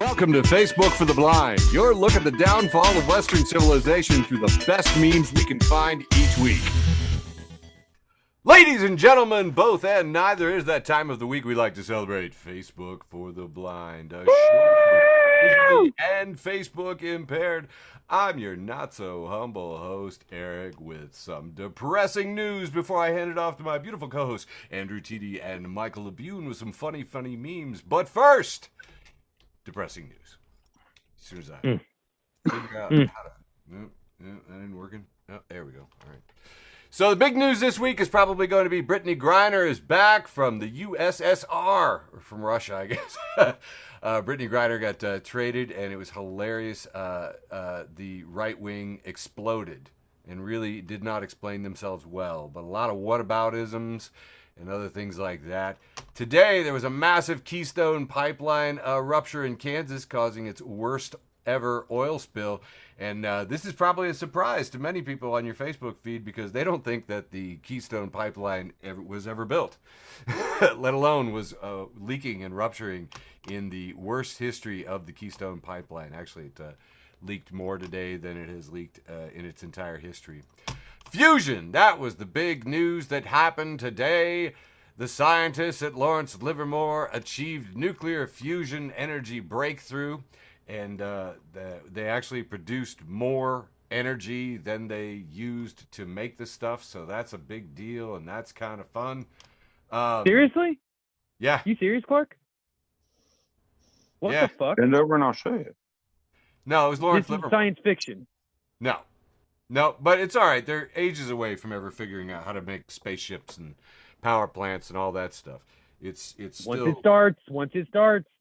Welcome to Facebook for the Blind, your look at the downfall of Western civilization through the best memes we can find each week. Ladies and gentlemen, both and neither, is that time of the week we like to celebrate Facebook for the Blind, a show for visually and Facebook impaired. I'm your not-so-humble host, Eric, with some depressing news before I hand it off to my beautiful co-hosts, Andrew T.D. and Michael Labune, with some funny memes. But first, depressing news. As soon as I figure out how to... that ain't working. Oh, there we go. All right. So the big news this week is probably going to be Britney Griner is back from the USSR, or from Russia, I guess. Britney Griner got traded, and it was hilarious. The right wing exploded and really did not explain themselves well, but a lot of whataboutisms and other things like that. Today, there was a massive Keystone pipeline rupture in Kansas, causing its worst ever oil spill. And this is probably a surprise to many people on your Facebook feed, because they don't think that the Keystone pipeline was ever built, let alone was leaking and rupturing in the worst history of the Keystone pipeline. Actually, it leaked more today than it has leaked in its entire history. Fusion, that was the big news that happened today. The scientists at Lawrence Livermore achieved nuclear fusion energy breakthrough, and they actually produced more energy than they used to make the stuff, so that's a big deal, and that's kind of fun. Seriously? Yeah. You serious, Clark? What the fuck? Bend over and I'll show you. No, it was Lawrence Livermore. This is science fiction. No, but it's all right. They're ages away from ever figuring out how to make spaceships and power plants and all that stuff. It's Once still... it starts,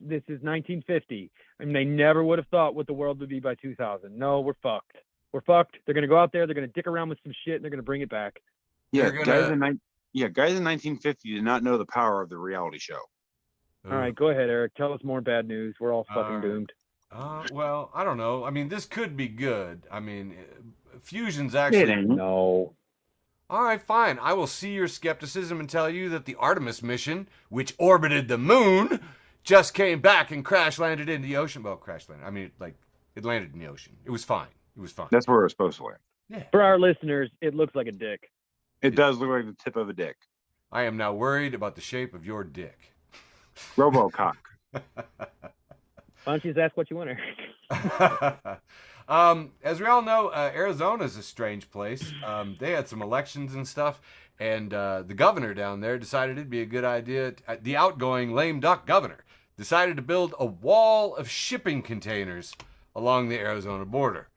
this is 1950. I mean, they never would have thought what the world would be by 2000. No, we're fucked. We're fucked. They're going to go out there, they're going to dick around with some shit, and they're going to bring it back. Yeah, guys in 1950 did not know the power of the reality show. All right, go ahead, Eric. Tell us more bad news. We're all fucking doomed. Well, I don't know. I mean, this could be good. I mean, fusion's actually... It ain't. No. All right, fine. I will see your skepticism and tell you that the Artemis mission, which orbited the moon, just came back and crash landed in the ocean. Well, crash landed. I mean, like, it landed in the ocean. It was fine. It was fine. That's where it was supposed to land. Yeah. For our listeners, it looks like a dick. It does look like the tip of a dick. I am now worried about the shape of your dick. Robocock. Why don't you just ask what you want, Eric? As we all know, Arizona is a strange place. They had some elections and stuff, and the governor down there decided it'd be a good idea. The outgoing lame duck governor decided to build a wall of shipping containers along the Arizona border.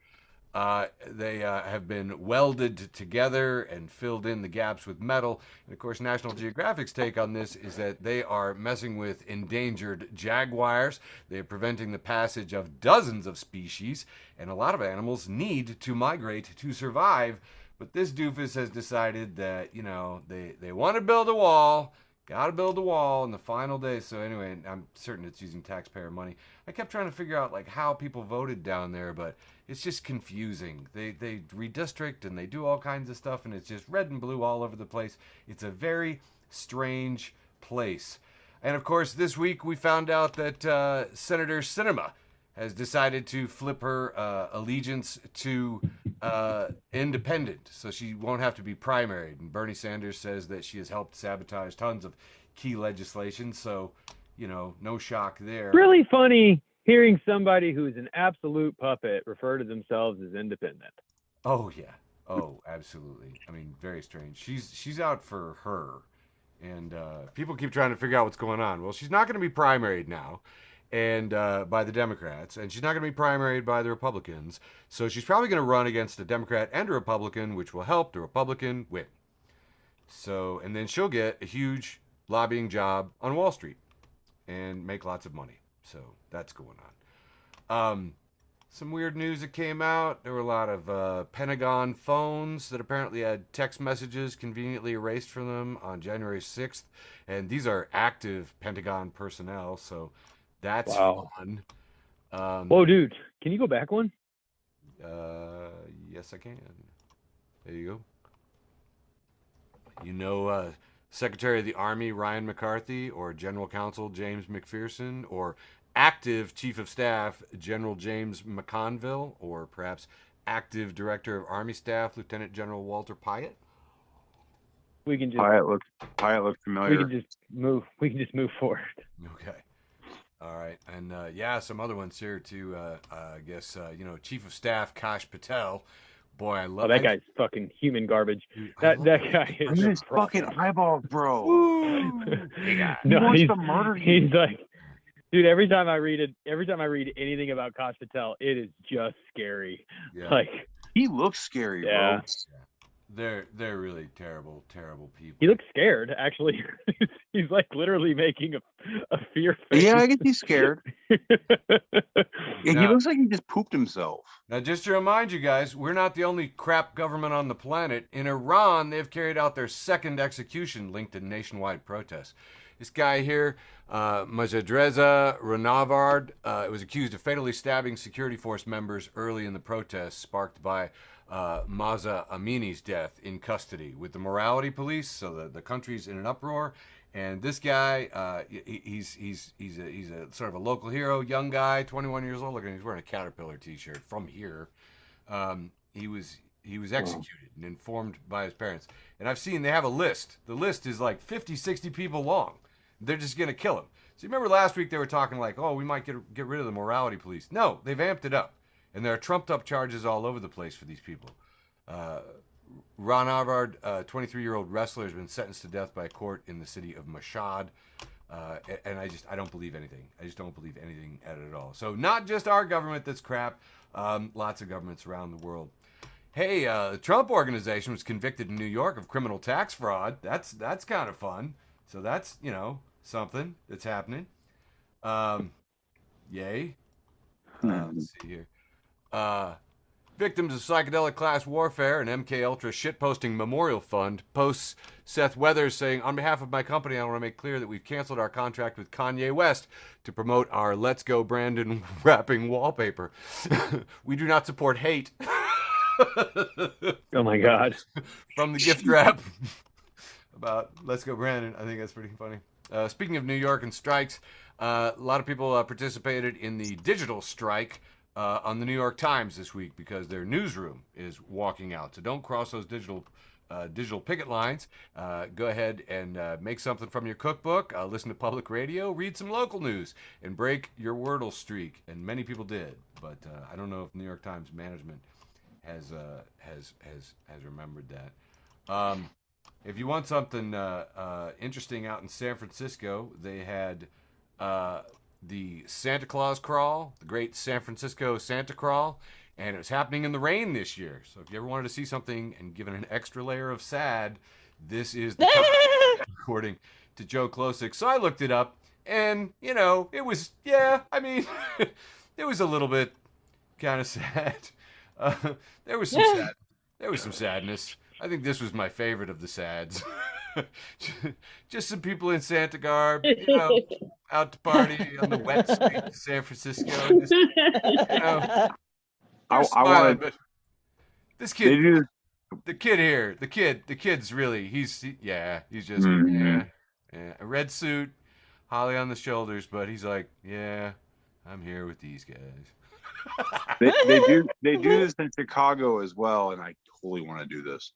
They have been welded together and filled in the gaps with metal. And of course, National Geographic's take on this is that they are messing with endangered jaguars. They are preventing the passage of dozens of species, and a lot of animals need to migrate to survive. But this doofus has decided that, you know, they want to build a wall. Got to build a wall in the final day. So anyway, I'm certain it's using taxpayer money. I kept trying to figure out like how people voted down there, but it's just confusing. They redistrict and they do all kinds of stuff, and it's just red and blue all over the place. It's a very strange place. And of course, this week we found out that Senator Sinema has decided to flip her allegiance to independent, so she won't have to be primaried. And Bernie Sanders says that she has helped sabotage tons of key legislation, so, you know, no shock there. Really funny hearing somebody who's an absolute puppet refer to themselves as independent. Oh, yeah. Oh, absolutely. I mean, very strange. She's out for her, and people keep trying to figure out what's going on. Well, she's not going to be primaried now, and by the Democrats, and she's not going to be primaried by the Republicans, so she's probably going to run against a Democrat and a Republican, which will help the Republican win. So, and then she'll get a huge lobbying job on Wall Street and make lots of money. So that's going on. Some weird news that came out. There were a lot of Pentagon phones that apparently had text messages conveniently erased from them on January 6th, and these are active Pentagon personnel, so that's fun. Whoa, dude. Can you go back one? Yes, I can. There you go. You know Secretary of the Army Ryan McCarthy, or General Counsel James McPherson, or active Chief of Staff General James McConville, or perhaps active Director of Army Staff Lieutenant General Walter Pyatt? We can just Pyatt looks familiar. We can just move forward. Okay. All right. And some other ones here too. I guess Chief of Staff Kash Patel. Boy, I love that guy's fucking human garbage. Dude, that guy is his fucking eyeballs, bro. No, he wants to murder you. He's like, dude. Every time I read anything about Kash Patel, it is just scary. Yeah. Like, he looks scary, bro. They're really terrible people. He looks scared, actually. He's like literally making a fear face. Yeah, I guess he's scared. He looks like he just pooped himself. Now, just to remind you guys, we're not the only crap government on the planet. In Iran, they've carried out their second execution linked to nationwide protests. This guy here, Majadreza Ranavard, was accused of fatally stabbing security force members early in the protests, sparked by Mahsa Amini's death in custody with the morality police. So the country's in an uproar, and this guy, he's a sort of a local hero, young guy, 21 years old. Look, he's wearing a Caterpillar T-shirt from here. He was executed and informed by his parents. And I've seen they have a list. The list is like 50, 60 people long. They're just gonna kill him. So you remember last week they were talking like, oh, we might get rid of the morality police. No, they've amped it up. And there are trumped-up charges all over the place for these people. Ron Arvard, a 23-year-old wrestler, has been sentenced to death by a court in the city of Mashhad. And I don't believe anything. I just don't believe anything at it at all. So not just our government that's crap. Lots of governments around the world. Hey, the Trump organization was convicted in New York of criminal tax fraud. That's kind of fun. So that's, something that's happening. Yay. Let's see here. Victims of psychedelic class warfare and MK Ultra shitposting memorial fund posts Seth Weathers saying, on behalf of my company, I want to make clear that we've canceled our contract with Kanye West to promote our Let's Go Brandon wrapping wallpaper. We do not support hate. Oh my God. From the gift wrap about Let's Go Brandon. I think that's pretty funny. Speaking of New York and strikes, a lot of people participated in the digital strike on the New York Times this week because their newsroom is walking out. So don't cross those digital picket lines. Go ahead and make something from your cookbook, listen to public radio, read some local news, and break your Wordle streak. And many people did, but I don't know if New York Times management has remembered that. If you want something interesting out in San Francisco, they had the Santa Claus Crawl, the Great San Francisco Santa Crawl, and it was happening in the rain this year. So if you ever wanted to see something and given an extra layer of sad, this is the time, according to Joe Klosick. So I looked it up, and, it was, it was a little bit kind of sad. There was some sadness. I think this was my favorite of the sads. Just some people in Santa garb, out to party on the wet street of San Francisco. Just, smiling, but this kid, the kid's really, he's just, a red suit, Holly on the shoulders, but he's like, I'm here with these guys. they do this in Chicago as well, and I totally want to do this.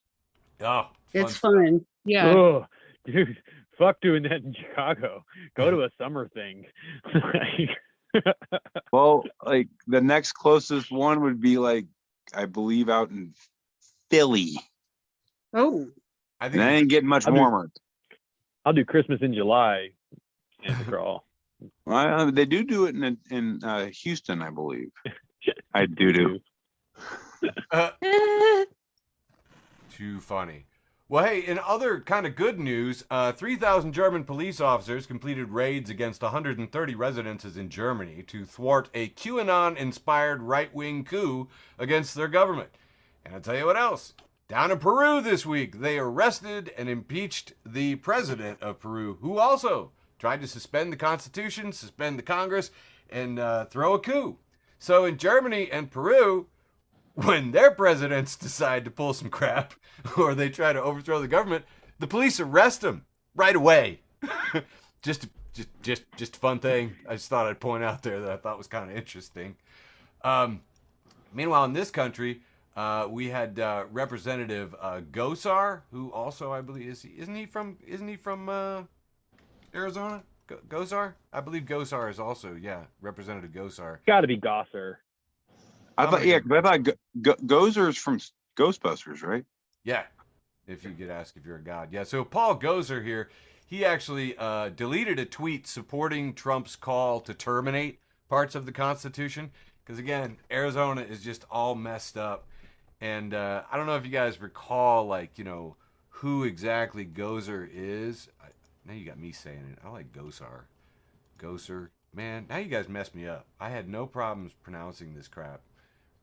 Oh, it's fun. Yeah. Oh, dude, fuck doing that in Chicago. Go to a summer thing. Well, like the next closest one would be I believe out in Philly. Oh. I didn't get much warmer. I'll do Christmas in July. Santa crawl. Well, they do it in Houston, I believe. I do. Too funny. Well, hey, in other kind of good news, 3,000 German police officers completed raids against 130 residences in Germany to thwart a QAnon-inspired right-wing coup against their government. And I'll tell you what else. Down in Peru this week, they arrested and impeached the president of Peru, who also tried to suspend the Constitution, suspend the Congress, and throw a coup. So in Germany and Peru, when their presidents decide to pull some crap or they try to overthrow the government, the police arrest them right away. Just just fun thing. I just thought I'd point out there that I thought was kind of interesting. Meanwhile, in this country, we had Representative Gosar, who also I believe isn't he from Arizona? Gosar? I believe Gosar is also Representative Gosar. Got to be Gosser. I thought Gozer's from Ghostbusters, right? Yeah, if you get asked if you're a god. Yeah, so Paul Gozer here, he actually deleted a tweet supporting Trump's call to terminate parts of the Constitution. Because, again, Arizona is just all messed up. And I don't know if you guys recall, like, you know, who exactly Gozer is. Now you got me saying it. I like Gosar. Gozer. Man, now you guys messed me up. I had no problems pronouncing this crap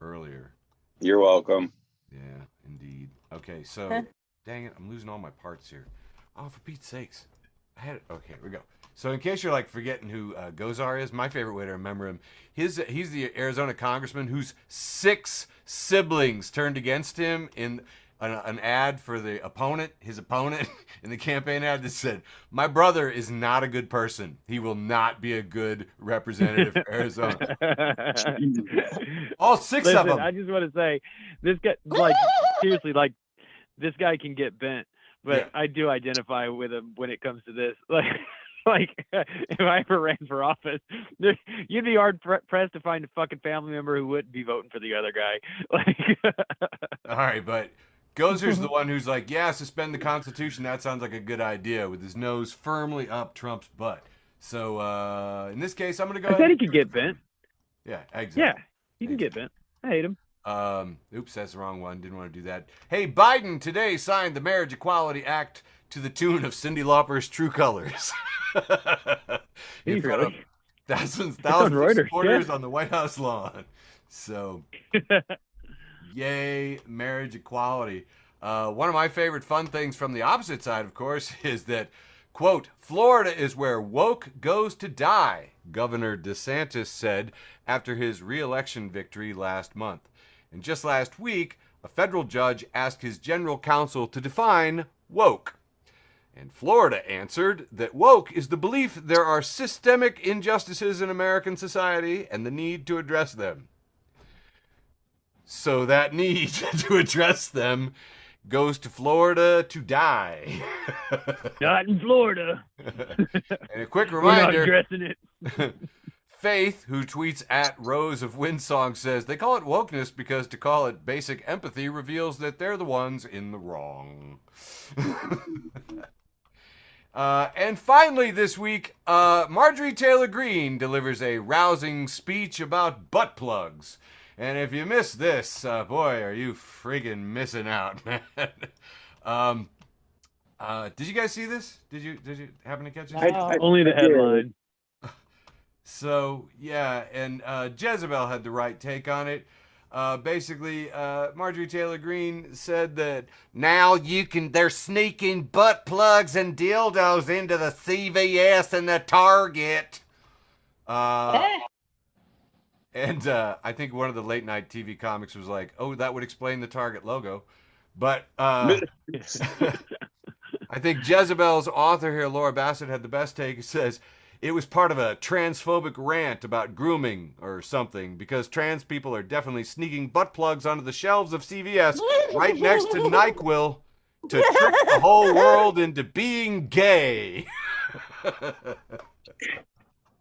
earlier. You're welcome. Yeah, indeed. Okay, so, dang it, I'm losing all my parts here. Oh, for Pete's sakes. Okay, here we go. So in case you're like forgetting who Gosar is, my favorite way to remember him, he's the Arizona congressman whose 6 siblings turned against him in an ad for his opponent in the campaign ad that said, "My brother is not a good person. He will not be a good representative for Arizona." All 6 of them. I just want to say, this guy, like, seriously, like, this guy can get bent, but I do identify with him when it comes to this. Like, if I ever ran for office, you'd be hard pressed to find a fucking family member who wouldn't be voting for the other guy. Like, all right, but Gozer's the one who's like, yeah, suspend the Constitution. That sounds like a good idea, with his nose firmly up Trump's butt. So in this case, I'm going to go ahead. I said he could get bent. Yeah, exactly. Yeah, he can get bent. I hate him. Oops, that's the wrong one. Didn't want to do that. Hey, Biden today signed the Marriage Equality Act to the tune of Cyndi Lauper's True Colors. In front of thousands of supporters on the White House lawn. So, yay, marriage equality. One of my favorite fun things from the opposite side, of course, is that, quote, Florida is where woke goes to die, Governor DeSantis said after his re-election victory last month. And just last week, a federal judge asked his general counsel to define woke. And Florida answered that woke is the belief there are systemic injustices in American society and the need to address them. So that need to address them goes to Florida to die. Not in Florida. And a quick reminder, we're not addressing it. Faith, who tweets at Rose of Windsong, says they call it wokeness because to call it basic empathy reveals that they're the ones in the wrong. And finally this week, Marjorie Taylor Greene delivers a rousing speech about butt plugs. And if you missed this, boy, are you friggin' missing out, man. Did you guys see this? Did you happen to catch it? Only the headline. So, yeah, and Jezebel had the right take on it. Basically, Marjorie Taylor Greene said that now they're sneaking butt plugs and dildos into the CVS and the Target. And I think one of the late night TV comics was like, oh, that would explain the Target logo. But I think Jezebel's author here, Laura Bassett, had the best take. It says, it was part of a transphobic rant about grooming or something, because trans people are definitely sneaking butt plugs onto the shelves of CVS right next to NyQuil to trick the whole world into being gay.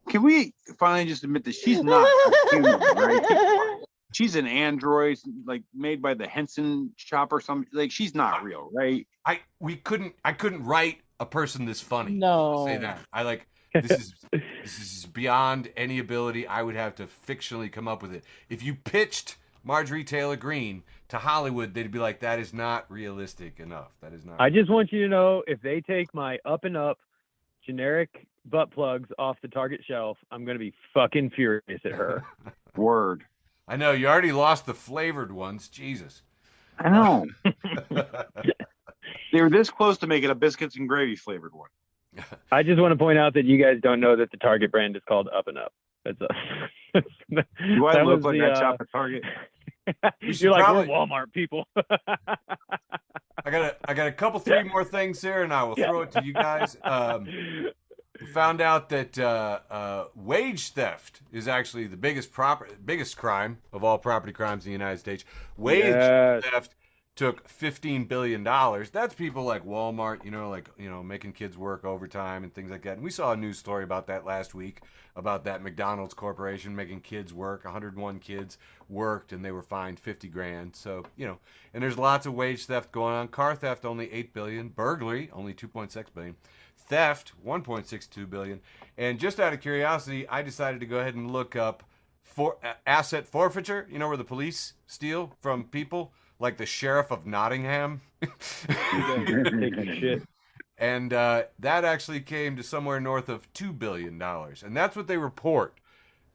Can we finally just admit that she's not human, right? She's an android, like made by the Henson shop or something. Like, she's not real, right? I couldn't write a person this funny. No. I'll say that. This is beyond any ability I would have to fictionally come up with it. If you pitched Marjorie Taylor Greene to Hollywood, they'd be like, that is not realistic enough. That is not. I just want you to know, if they take my up and up generic butt plugs off the Target shelf, I'm going to be fucking furious at her. Word. I know, you already lost the flavored ones. Jesus. I know. They were this close to making a biscuits and gravy flavored one. I just want to point out that you guys don't know that the Target brand is called Up and Up. That's Do I look like I shop at Target? You're like, we're Walmart people. I got a couple, 3 more things here, and I will throw it to you guys. We found out that wage theft is actually the biggest crime of all property crimes in the United States. Wage theft took $15 billion. That's people like Walmart, making kids work overtime and things like that. And we saw a news story about that last week, about that McDonald's corporation making kids work. 101 kids worked and they were fined 50 grand. So, and there's lots of wage theft going on. Car theft, only 8 billion. Burglary, only 2.6 billion. Theft, 1.62 billion. And just out of curiosity, I decided to go ahead and look up asset forfeiture, where the police steal from people. Like the sheriff of Nottingham. Taking shit. And that actually came to somewhere north of $2 billion. And that's what they report.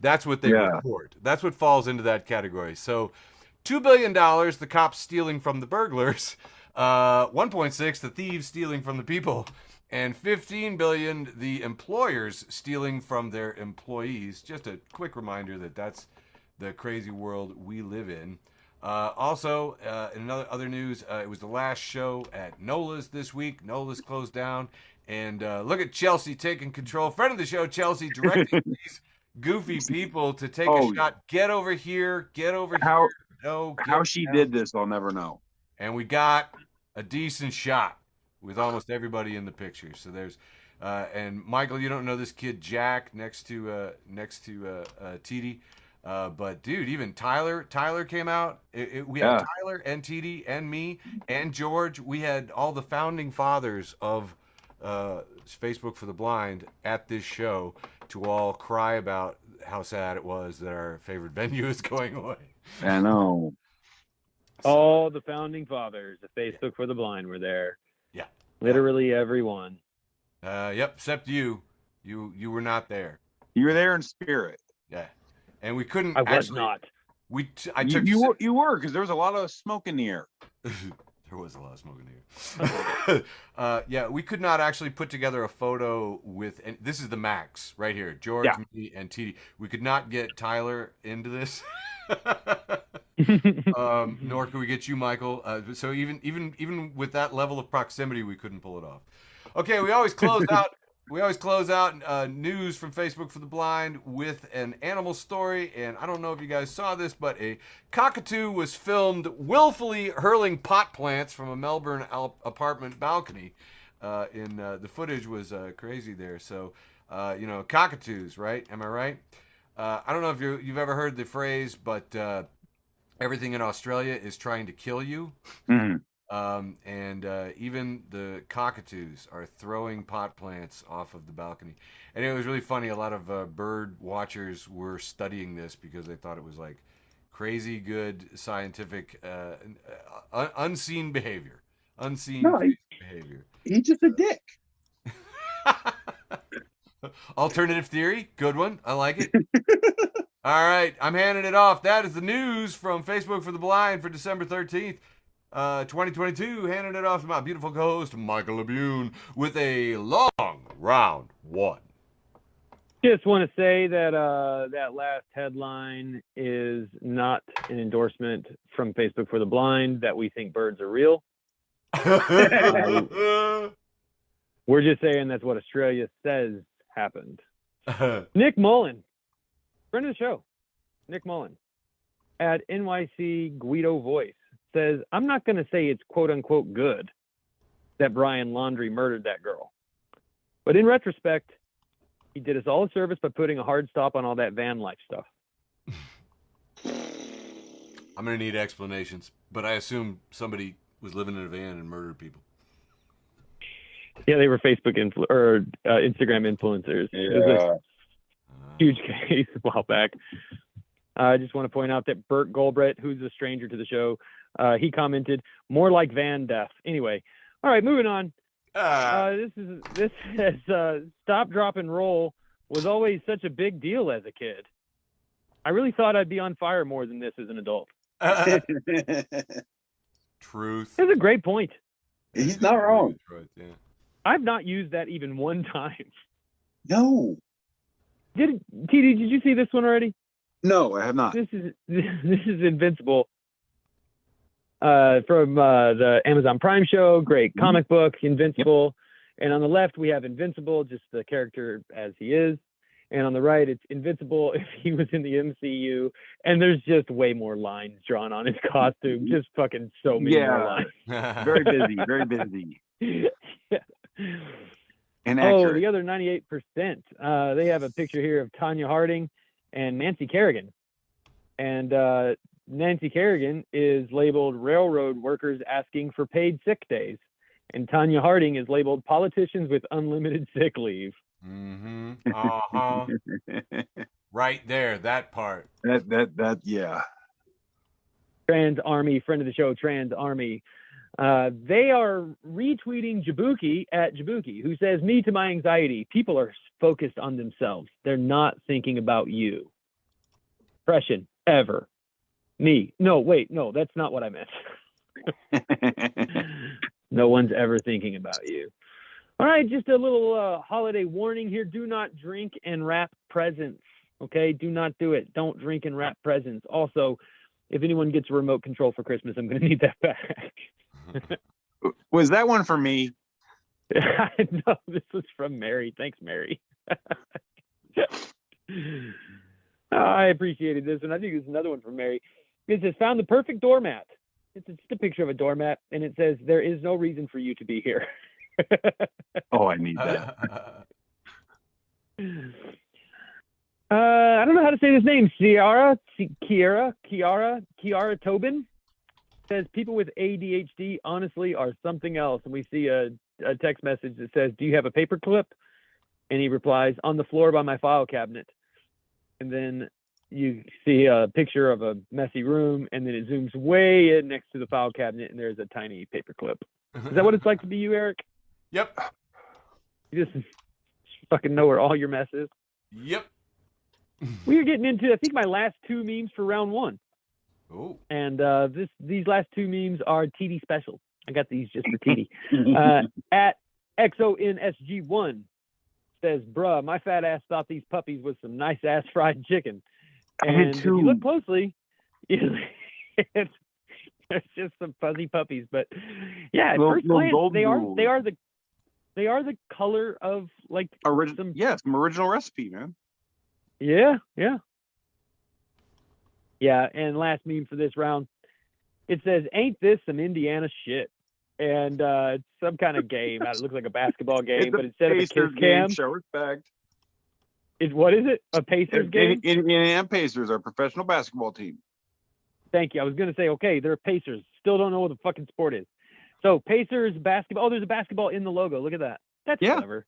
That's what they report. That's what falls into that category. So $2 billion, the cops stealing from the burglars. 1.6, the thieves stealing from the people. And 15 billion, the employers stealing from their employees. Just a quick reminder that that's the crazy world we live in. Also, in other news, it was the last show at NOLA's this week. NOLA's closed down. And look at Chelsea taking control. Friend of the show, Chelsea, directing these goofy people to take a shot. Get over here. Get over here. No, how she did this, I'll never know. And we got a decent shot with almost everybody in the picture. So there's... and Michael, you don't know this kid, Jack, next to TD. But dude, even Tyler came out. We had Tyler and TD and me and George. We had all the founding fathers of Facebook for the Blind at this show to all cry about how sad it was that our favorite venue is going away. I know. All the founding fathers of Facebook for the Blind were there. Yeah. Literally everyone. Yep, except you. You were not there. You were there in spirit. Yeah. And we couldn't. I was not. You were, because there was a lot of smoke in the air. There was a lot of smoke in the air. Yeah, we could not actually put together a photo with. And this is the max right here, George, me, and TD. We could not get Tyler into this. Nor could we get you, Michael. So even with that level of proximity, we couldn't pull it off. Okay, we always close out. We always close out news from Facebook for the Blind with an animal story. And I don't know if you guys saw this, but a cockatoo was filmed willfully hurling pot plants from a Melbourne apartment balcony. The footage was crazy there. So, cockatoos, right? Am I right? I don't know if you've ever heard the phrase, but everything in Australia is trying to kill you. Mm-hmm. And even the cockatoos are throwing pot plants off of the balcony. And it was really funny. A lot of bird watchers were studying this because they thought it was like crazy good scientific unseen behavior. Behavior. He's just a dick. Alternative theory. Good one. I like it. All right. I'm handing it off. That is the news from Facebook for the Blind for December 13th. 2022, handing it off to my beautiful co-host, Michael Labune, with a long round one. Just want to say that that last headline is not an endorsement from Facebook for the Blind that we think birds are real. We're just saying that's what Australia says happened. Nick Mullen, friend of the show, Nick Mullen, at NYC Guido Voice, says, I'm not going to say it's quote unquote good that Brian Laundrie murdered that girl. But in retrospect, he did us all a service by putting a hard stop on all that van life stuff. I'm going to need explanations, but I assume somebody was living in a van and murdered people. Yeah, they were Facebook or Instagram influencers. Yeah. It was a huge case a while back. I just want to point out that Bert Goldbrett, who's a stranger to the show, he commented, more like van death. Anyway, all right, moving on. This says, stop, drop, and roll was always such a big deal as a kid. I really thought I'd be on fire more than this as an adult. Truth. That's a great point. He's not wrong. Right, yeah. I've not used that even one time. No. TD, did you see this one already? No, I have not. This is Invincible from the Amazon Prime show. Great comic book, Invincible. And on the left, we have Invincible, just the character as he is. And on the right, it's Invincible if he was in the MCU. And there's just way more lines drawn on his costume. Just fucking so many more lines. Very busy, very busy. Yeah. Inaccurate. The other 98%. They have a picture here of Tanya Harding and Nancy Kerrigan. And Nancy Kerrigan is labeled railroad workers asking for paid sick days. And Tanya Harding is labeled politicians with unlimited sick leave. Mm-hmm. Uh-huh. Right there, that part. That yeah. Trans Army, friend of the show, Trans Army. They are retweeting Jabuki at Jabuki, who says, me to my anxiety. People are focused on themselves. They're not thinking about you. Depression, ever. Me. No, wait, no, that's not what I meant. No one's ever thinking about you. All right, just a little holiday warning here. Do not drink and wrap presents. Okay, do not do it. Don't drink and wrap presents. Also, if anyone gets a remote control for Christmas, I'm going to need that back. Was that one for me? No, this was from Mary. Thanks, Mary. I appreciated this, and I think there's another one from Mary. It says, found the perfect doormat. It's just a picture of a doormat, and it says, there is no reason for you to be here. Oh, I need that. I don't know how to say this name. Kiara Tobin says, people with ADHD honestly are something else. And we see a text message that says, do you have a paper clip? And he replies, on the floor by my file cabinet. And then you see a picture of a messy room, and then it zooms way in next to the file cabinet, and there's a tiny paper clip. Is that what it's like to be you, Eric? Yep. You just fucking know where all your mess is. Yep. We are getting into, I think, my last two memes for round one. Oh. And these last two memes are TD special. I got these just for TD. At XONSG1 says, bruh, my fat ass thought these puppies was some nice ass fried chicken. And if you look closely, it's just some fuzzy puppies. But yeah, at first glance, they are the color of like some original recipe, man. Yeah. And last meme for this round, it says, ain't this some Indiana shit? And it's some kind of game. It looks like a basketball game, but instead of a kiss cam, show respect. What is it? A Pacers game? Indiana Pacers, our professional basketball team. Thank you. I was going to say, okay, they're Pacers. Still don't know what the fucking sport is. So Pacers basketball. Oh, there's a basketball in the logo. Look at that. That's clever.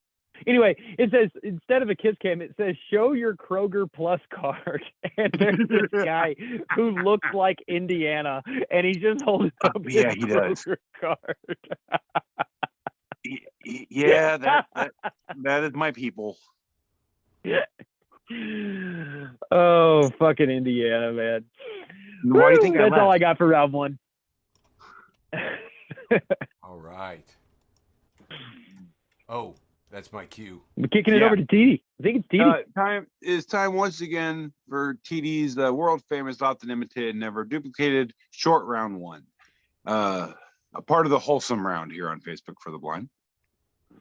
Anyway, it says, instead of a kiss cam, it says, show your Kroger Plus card. And there's this guy who looks like Indiana, and he's just holding up his Kroger card. That is my people. Oh, fucking Indiana, man. Why do you think that's all I got for round one? All right. Oh, that's my cue. We're kicking it over to TD. I think it's TD. Time once again for TD's world famous, often imitated, never duplicated short round one. A part of the wholesome round here on Facebook for the Blind.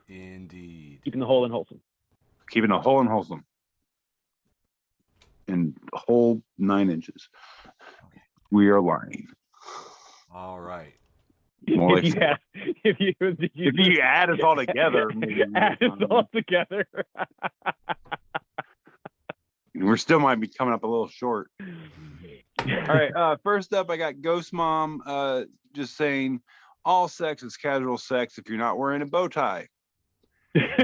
Indeed. Keeping the whole in wholesome. Keeping the whole in wholesome. And the whole 9 inches. Okay. We are lying. All right. If you add us all together, add us all together. We still might be coming up a little short. All right. First up, I got Ghost Mom just saying, all sex is casual sex if you're not wearing a bow tie.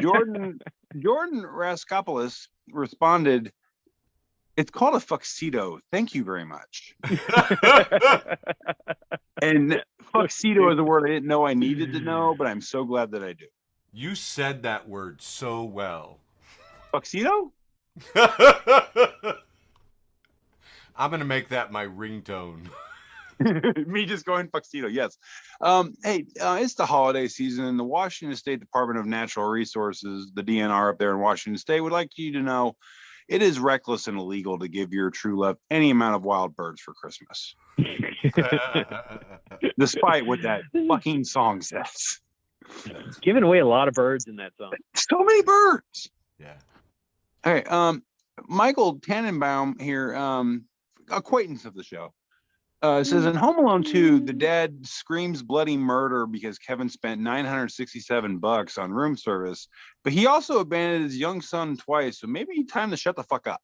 Jordan Raskopoulos responded, it's called a fuxedo. Thank you very much. And fuxedo is a word I didn't know I needed to know, but I'm so glad that I do. You said that word so well. Fuxedo? I'm going to make that my ringtone. Me just going tuxedo, yes. It's the holiday season, and the Washington State Department of Natural Resources, the DNR up there in Washington State, would like you to know it is reckless and illegal to give your true love any amount of wild birds for Christmas. Despite what that fucking song says. Giving away a lot of birds in that song. So many birds. Yeah. All right. Michael Tannenbaum here, acquaintance of the show, says in Home Alone 2, the dad screams bloody murder because Kevin spent $967 on room service, but he also abandoned his young son twice, so maybe time to shut the fuck up.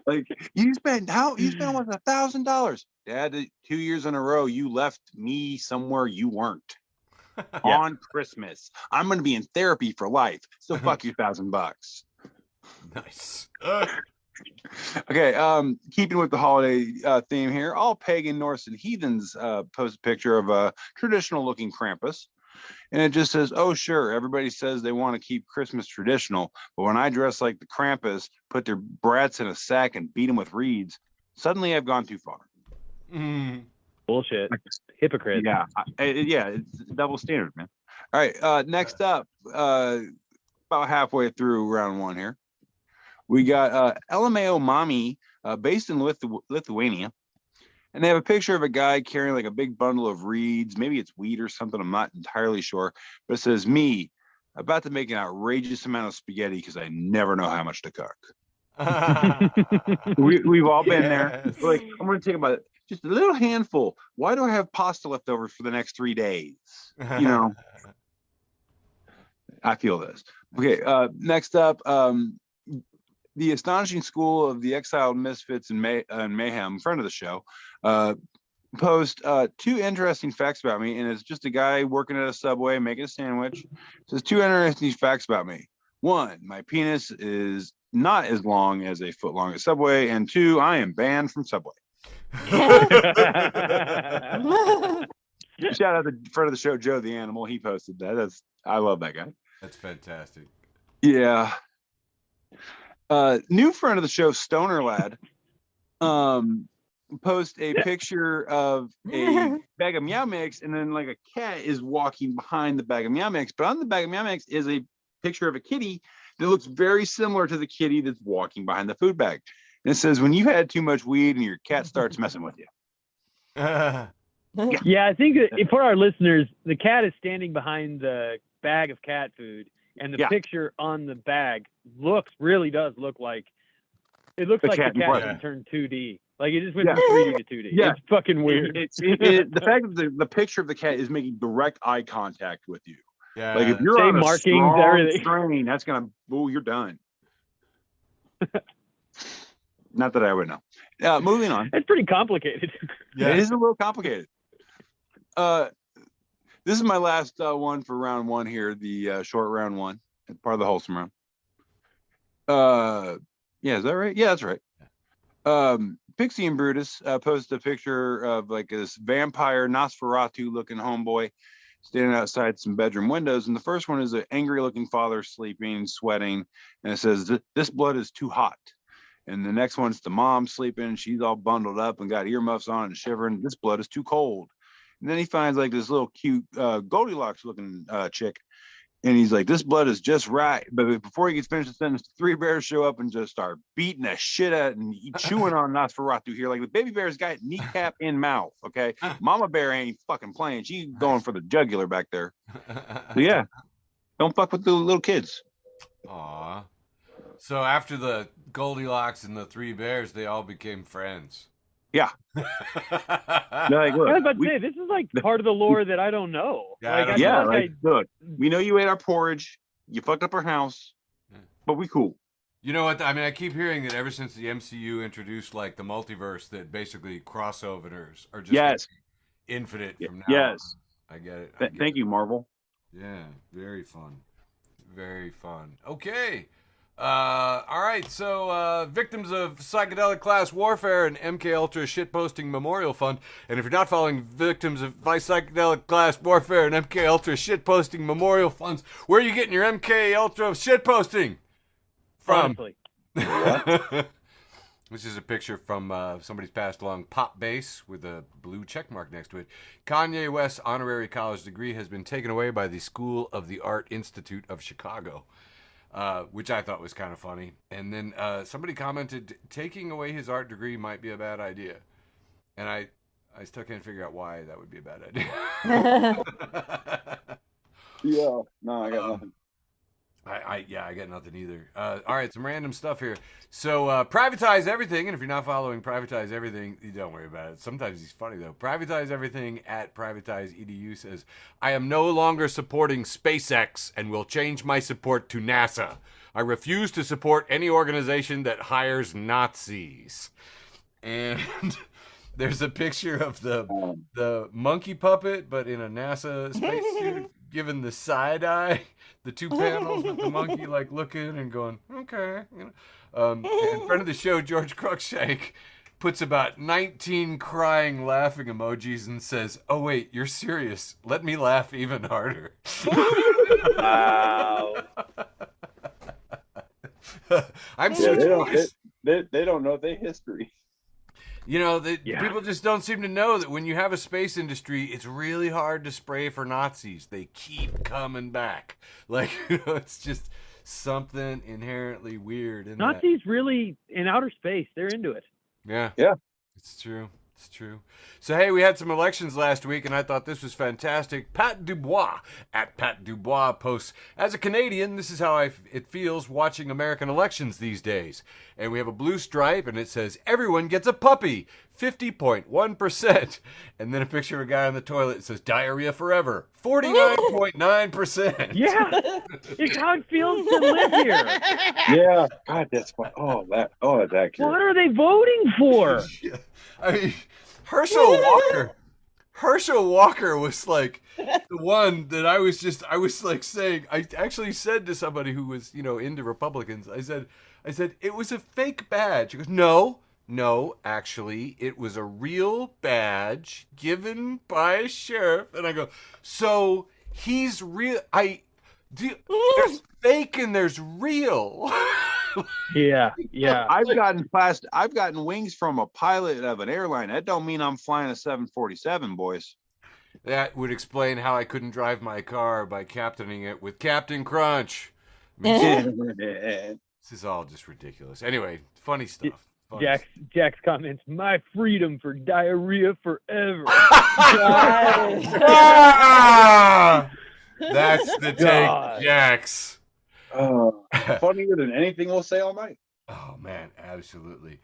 Like you spent almost $1,000, Dad. 2 years in a row, you left me somewhere you weren't. On Christmas, I'm going to be in therapy for life, so fuck you, $1,000. Nice. Okay, keeping with the holiday theme here, all pagan Norse and heathens post a picture of a traditional looking Krampus, and it just says, oh sure, everybody says they want to keep Christmas traditional, but when I dress like the Krampus, put their brats in a sack and beat them with reeds, suddenly I've gone too far. Bullshit. Hypocrite. Yeah, it's double standard, man. All right, next up, about halfway through round one here, we got LMAO Mommy, based in Lithuania, and they have a picture of a guy carrying like a big bundle of reeds. Maybe it's wheat or something. I'm not entirely sure, but it says, me, about to make an outrageous amount of spaghetti because I never know how much to cook. We've all been there. Like, I'm going to take about just a little handful. Why do I have pasta leftovers for the next 3 days? You know, I feel this. Okay, next up, the astonishing school of the exiled misfits and mayhem, friend of the show, post 2 interesting facts about me, and it's just a guy working at a Subway making a sandwich. It says 2 interesting facts about me. 1, my penis is not as long as a foot long at Subway, and 2, I am banned from Subway. Shout out to friend of the show, Joe the Animal. He posted that. I love that guy. That's fantastic. Yeah. New friend of the show, Stoner Lad, post a picture of a bag of Meow Mix, and then like a cat is walking behind the bag of Meow Mix, but on the bag of Meow Mix is a picture of a kitty that looks very similar to the kitty that's walking behind the food bag. And it says, when you had too much weed and your cat starts messing with you. Yeah, I think for our listeners, the cat is standing behind the bag of cat food, and the picture on the bag really does look like the cat turned 2D. Like it just went from 3D to 2D. Yeah. It's fucking weird. The fact that the picture of the cat is making direct eye contact with you. Yeah. Like if you're same on a markings, everything. strain, that's gonna you're done. Not that I would know. Moving on. It's pretty complicated. Yeah, it is a little complicated. This is my last one for round one here, the short round one, part of the wholesome round. Yeah, is that right? Yeah, that's right. Pixie and Brutus posted a picture of like this vampire Nosferatu looking homeboy standing outside some bedroom windows, and the first one is an angry looking father sleeping, sweating, and it says, this blood is too hot. And the next one's the mom sleeping, she's all bundled up and got earmuffs on and shivering, this blood is too cold. And then he finds like this little cute Goldilocks looking chick, and he's like, this blood is just right. But before he gets finished the sentence, 3 bears show up and just start beating the shit out and chewing on Nosferatu here. Like the baby bear's got kneecap in mouth, okay? Mama bear ain't fucking playing. She's going for the jugular back there. So yeah, don't fuck with the little kids. Aw. So after the Goldilocks and the 3 bears, they all became friends. Yeah. Like, look, I was about to say, this is like part of the lore that I don't know. Look, we know you ate our porridge, you fucked up our house, but we cool. You know what? I mean, I keep hearing that ever since the MCU introduced like the multiverse, that basically crossovers are just like, infinite from now. Yes. On. I get it. Thank you, Marvel. Yeah, very fun. Very fun. Okay. All right, so victims of psychedelic class warfare and MK Ultra shitposting memorial fund. And if you're not following victims of psychedelic class warfare and MK Ultra shitposting memorial funds, where are you getting your MK Ultra shitposting from? This is a picture from somebody's passed along pop bass with a blue check mark next to it. Kanye West's honorary college degree has been taken away by the School of the Art Institute of Chicago. Which I thought was kind of funny. And then somebody commented, taking away his art degree might be a bad idea. And I still can't figure out why that would be a bad idea. Yeah, no, I got nothing. I got nothing either. All right, some random stuff here. So privatize everything, and if you're not following privatize everything, you don't worry about it. Sometimes he's funny though. Privatize everything at privatize edu says, I am no longer supporting SpaceX and will change my support to NASA. I refuse to support any organization that hires Nazis. And there's a picture of the monkey puppet, but in a NASA spacesuit, giving the side eye. The two panels with the monkey like looking and going, okay. You know. And friend of the show, George Cruikshank, puts about 19 crying, laughing emojis and says, oh, wait, you're serious. Let me laugh even harder. Wow. I'm so serious. They don't know their history. You know, people just don't seem to know that when you have a space industry, it's really hard to spray for Nazis. They keep coming back. Like, you know, it's just something inherently weird in Nazis really, in outer space, they're into it. Yeah. Yeah. It's true. It's true. So, hey, we had some elections last week, and I thought this was fantastic. Pat Dubois, at Pat Dubois, posts, as a Canadian, this is how it feels watching American elections these days. And we have a blue stripe, and it says, everyone gets a puppy, 50.1%. And then a picture of a guy on the toilet that says, diarrhea forever, 49.9%. Yeah. It's how it feels to live here. Yeah. God, that's fun. That's accurate. What are they voting for? Yeah. I mean, Herschel Walker was like the one that I was like saying, I actually said to somebody who was, you know, into Republicans, I said, it was a fake badge. He goes, no, actually, it was a real badge given by a sheriff. And I go, so he's real. There's fake and there's real. Yeah. I've gotten wings from a pilot of an airline. That don't mean I'm flying a 747, boys. That would explain how I couldn't drive my car by captaining it with Captain Crunch. I mean, this is all just ridiculous. Anyway, funny stuff. Jack's comments, my freedom for diarrhea forever. That's the take, Jax. Funnier than anything we'll say all night. Oh, man, absolutely.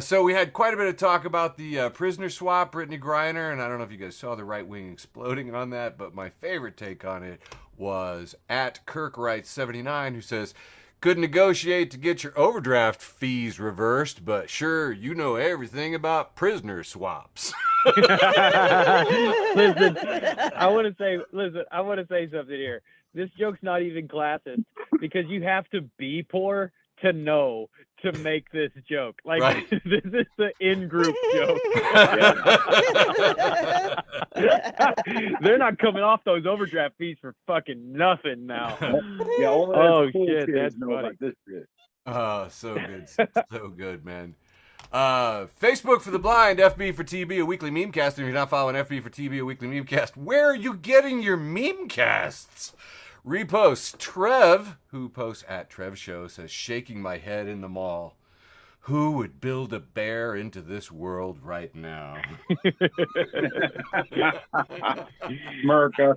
So we had quite a bit of talk about the prisoner swap, Britney Griner, and I don't know if you guys saw the right wing exploding on that, but my favorite take on it was at KirkWright79, who says, could negotiate to get your overdraft fees reversed, but sure, you know everything about prisoner swaps. Listen, I want to say something here. This joke's not even classist because you have to be poor to know to make this joke. Like, right. This is the in-group joke. They're not coming off those overdraft fees for fucking nothing now. Yeah, oh, shit, that's funny. This shit. So good. So good, man. Facebook for the blind, FB for TB, a weekly memecast. And if you're not following FB for TB, a weekly memecast, where are you getting your memecasts? Repost Trev, who posts at Trev Show, says, shaking my head in the mall. Who would build a bear into this world right now? America.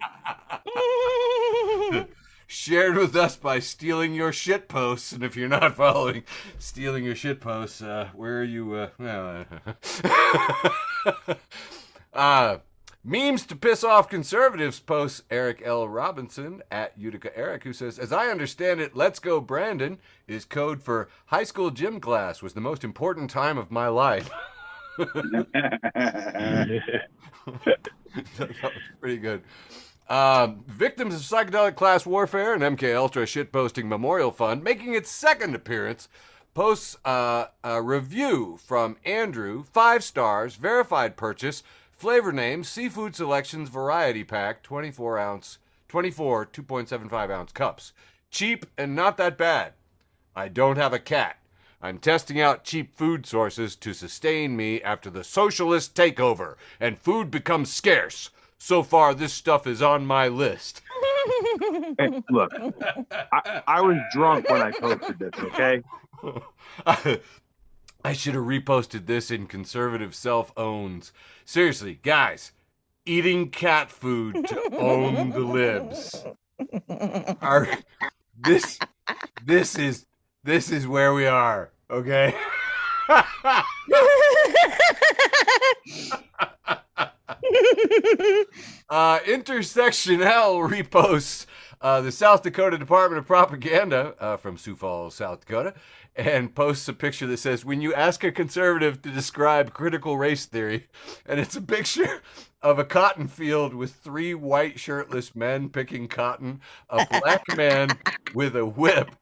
Shared with us by Stealing Your Shit Posts. And if you're not following Stealing Your Shit Posts, where are you? Memes to piss off conservatives posts Eric L. Robinson at Utica Eric, who says, as I understand it, Let's Go Brandon is code for high school gym class was the most important time of my life. That was pretty good. Victims of Psychedelic Class Warfare and MK Ultra Shitposting Memorial Fund, making its second appearance, posts a review from Andrew, 5 stars, verified purchase, flavor name, Seafood Selections Variety Pack, 24 2.75 ounce cups. Cheap and not that bad. I don't have a cat. I'm testing out cheap food sources to sustain me after the socialist takeover, and food becomes scarce. So far, this stuff is on my list. Hey, look, I was drunk when I posted this, okay? I should have reposted this in conservative self-owns. Seriously, guys, eating cat food to own the libs. This is where we are, okay? Intersection L reposts the South Dakota Department of Propaganda from Sioux Falls, South Dakota, and posts a picture that says, when you ask a conservative to describe critical race theory, and it's a picture of a cotton field with 3 white shirtless men picking cotton, a black man with a whip,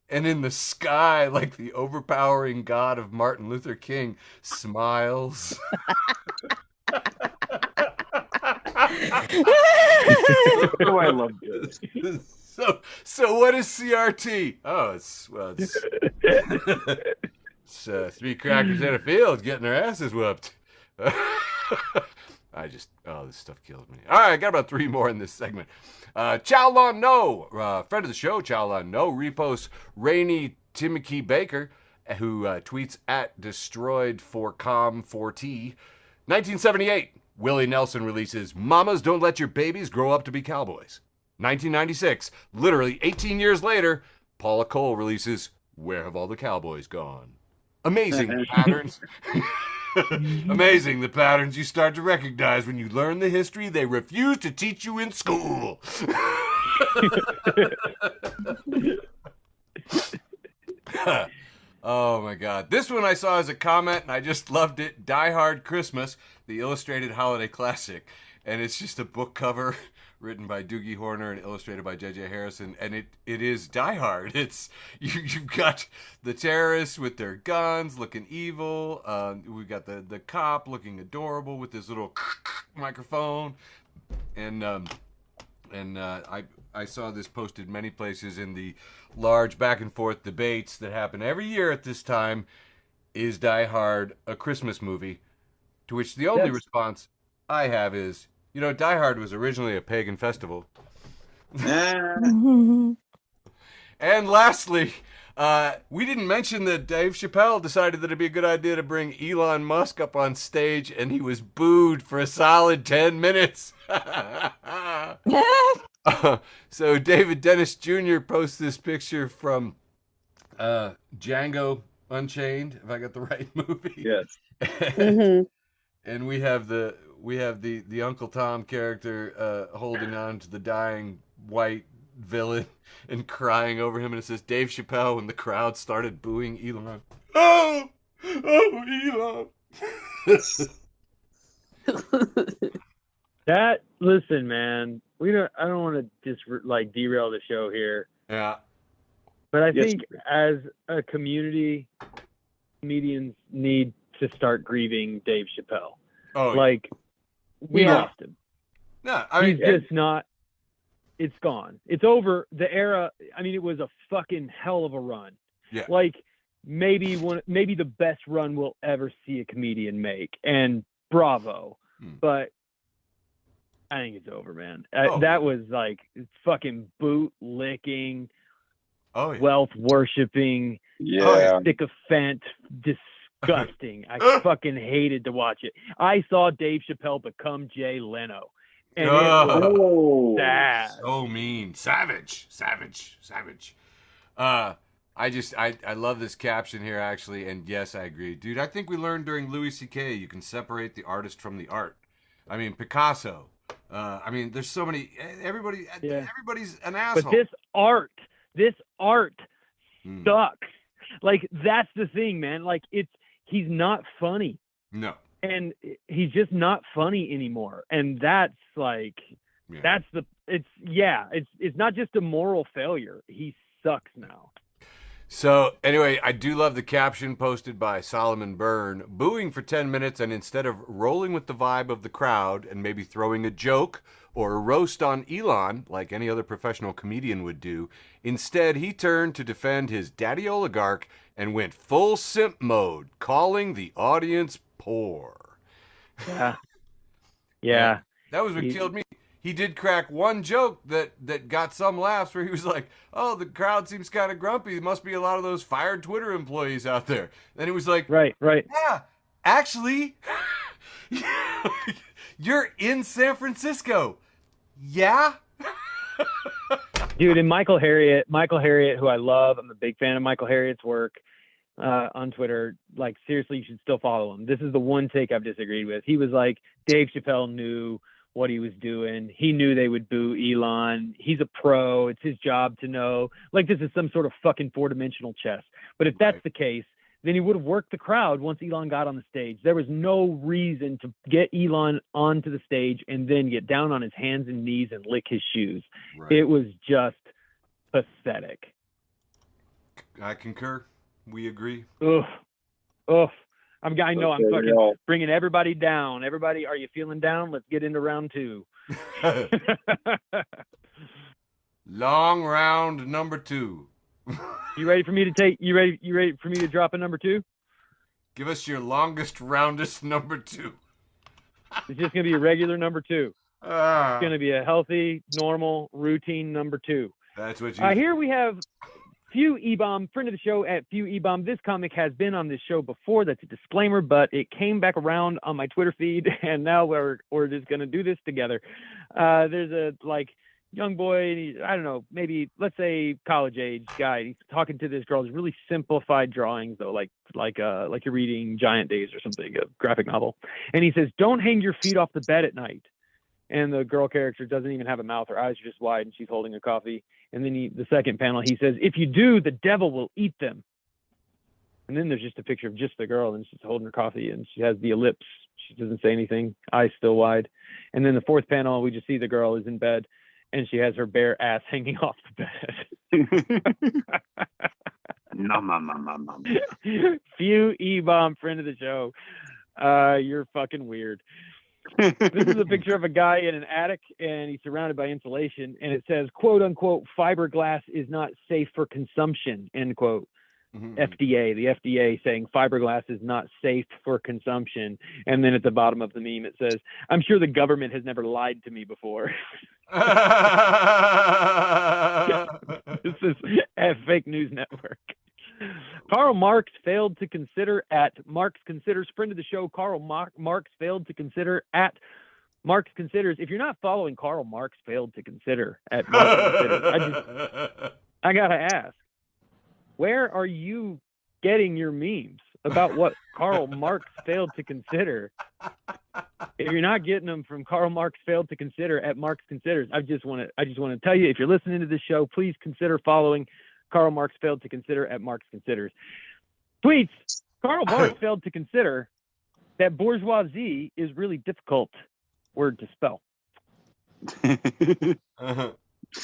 and in the sky, like the overpowering God of Martin Luther King, smiles. Oh, I love this. So what is CRT? Oh, it's 3 crackers in a field getting their asses whooped. This stuff kills me. All right, I got about 3 more in this segment. Chow Lon No, friend of the show, Chow Lon No, reposts Rainy Timothy Baker, who tweets at destroyed for com 4T. 1978, Willie Nelson releases Mamas Don't Let Your Babies Grow Up to Be Cowboys. 1996, literally 18 years later, Paula Cole releases Where Have All the Cowboys Gone? Amazing the patterns. Amazing the patterns you start to recognize when you learn the history they refuse to teach you in school. Oh my God. This one I saw as a comment and I just loved it. Die Hard Christmas, the illustrated holiday classic. And it's just a book cover written by Doogie Horner and illustrated by J.J. Harrison, and it is Die Hard. It's you've got the terrorists with their guns looking evil. We've got the cop looking adorable with his little microphone, and I saw this posted many places in the large back and forth debates that happen every year at this time. Is Die Hard a Christmas movie? To which the only response I have is, Die Hard was originally a pagan festival. And lastly, we didn't mention that Dave Chappelle decided that it'd be a good idea to bring Elon Musk up on stage, and he was booed for a solid 10 minutes. So David Dennis Jr. posts this picture from Django Unchained, if I got the right movie. Yes. And we have the Uncle Tom character holding on to the dying white villain and crying over him, and it says Dave Chappelle when the crowd started booing Elon. Oh, Elon. Listen, man, I don't want to just derail the show here. Yeah. But I think as a community, comedians need to start grieving Dave Chappelle. Oh, we lost him. No, I mean, he's just not. It's gone. It's over. The era. I mean, it was a fucking hell of a run. Yeah. Maybe the best run we'll ever see a comedian make, and bravo. But I think it's over, man. That was fucking boot licking, wealth worshiping, sycophant, disgusting. I fucking hated to watch it. I saw Dave Chappelle become Jay Leno, and it was sad. So mean, savage. I love this caption here, actually, and yes, I agree, dude. I think we learned during Louis C.K. you can separate the artist from the art. I mean, Picasso. There's so many. Everybody's an asshole. But this art sucks. That's the thing, man. He's not funny. No. And he's just not funny anymore. And that's it's not just a moral failure. He sucks now. So anyway, I do love the caption posted by Solomon Byrne, booing for 10 minutes, and instead of rolling with the vibe of the crowd and maybe throwing a joke or a roast on Elon like any other professional comedian would do, instead he turned to defend his daddy oligarch and went full simp mode, calling the audience poor. Yeah. That was what killed me. he did crack one joke that got some laughs where he was like, "Oh, the crowd seems kind of grumpy. There must be a lot of those fired Twitter employees out there." Then he was like, Right. "Yeah, actually, you're in San Francisco. Yeah." Dude, and Michael Harriot, who I love, I'm a big fan of Michael Harriot's work on Twitter. Like, seriously, you should still follow him. This is the one take I've disagreed with. He was like, Dave Chappelle knew what he was doing. He knew they would boo Elon. He's a pro. It's his job to know. Like, this is some sort of fucking four-dimensional chess. But if that's the case, then he would have worked the crowd once Elon got on the stage. There was no reason to get Elon onto the stage and then get down on his hands and knees and lick his shoes. Right. It was just pathetic. I concur. We agree. Ugh. I know I'm fucking bringing everybody down. Everybody, are you feeling down? Let's get into round 2. Long round number 2. You ready for me to drop a number 2? Give us your longest, roundest number 2. It's just gonna be a regular number 2. It's gonna be a healthy, normal, routine number 2. That's what you. Here we have Few E-Bomb, friend of the show at Few E-Bomb. This comic has been on this show before. That's a disclaimer, but it came back around on my Twitter feed, and now we're just gonna do this together. There's a young boy, I don't know, maybe let's say college age guy. He's talking to this girl. It's really simplified drawings though, like you're reading Giant Days or something, a graphic novel. And he says, "Don't hang your feet off the bed at night." And the girl character doesn't even have a mouth. Her eyes are just wide, and she's holding a coffee. And then the second panel, he says, "If you do, the devil will eat them." And then there's just a picture of just the girl, and she's holding her coffee, and she has the ellipse. She doesn't say anything, eyes still wide. And then the fourth panel, we just see the girl is in bed, and she has her bare ass hanging off the bed. Nom. Few E-Bomb, friend of the show. You're fucking weird. This is a picture of a guy in an attic, and he's surrounded by insulation, and it says, quote unquote, "Fiberglass is not safe for consumption," end quote. Mm-hmm. the FDA saying fiberglass is not safe for consumption. And then at the bottom of the meme, it says, "I'm sure the government has never lied to me before." This is at Fake News Network. Karl Marx failed to consider at Marx Considers, friend of the show. Karl Marx failed to consider at Marx Considers. If you're not following Karl Marx failed to consider at Marx Considers, I gotta ask, where are you getting your memes about what Karl Marx failed to consider? If you're not getting them from Karl Marx failed to consider at Marx Considers, I just want to tell you, if you're listening to this show, please consider following Karl Marx failed to consider at Marx Considers. Tweets: Karl Marx failed to consider that bourgeoisie is really difficult word to spell.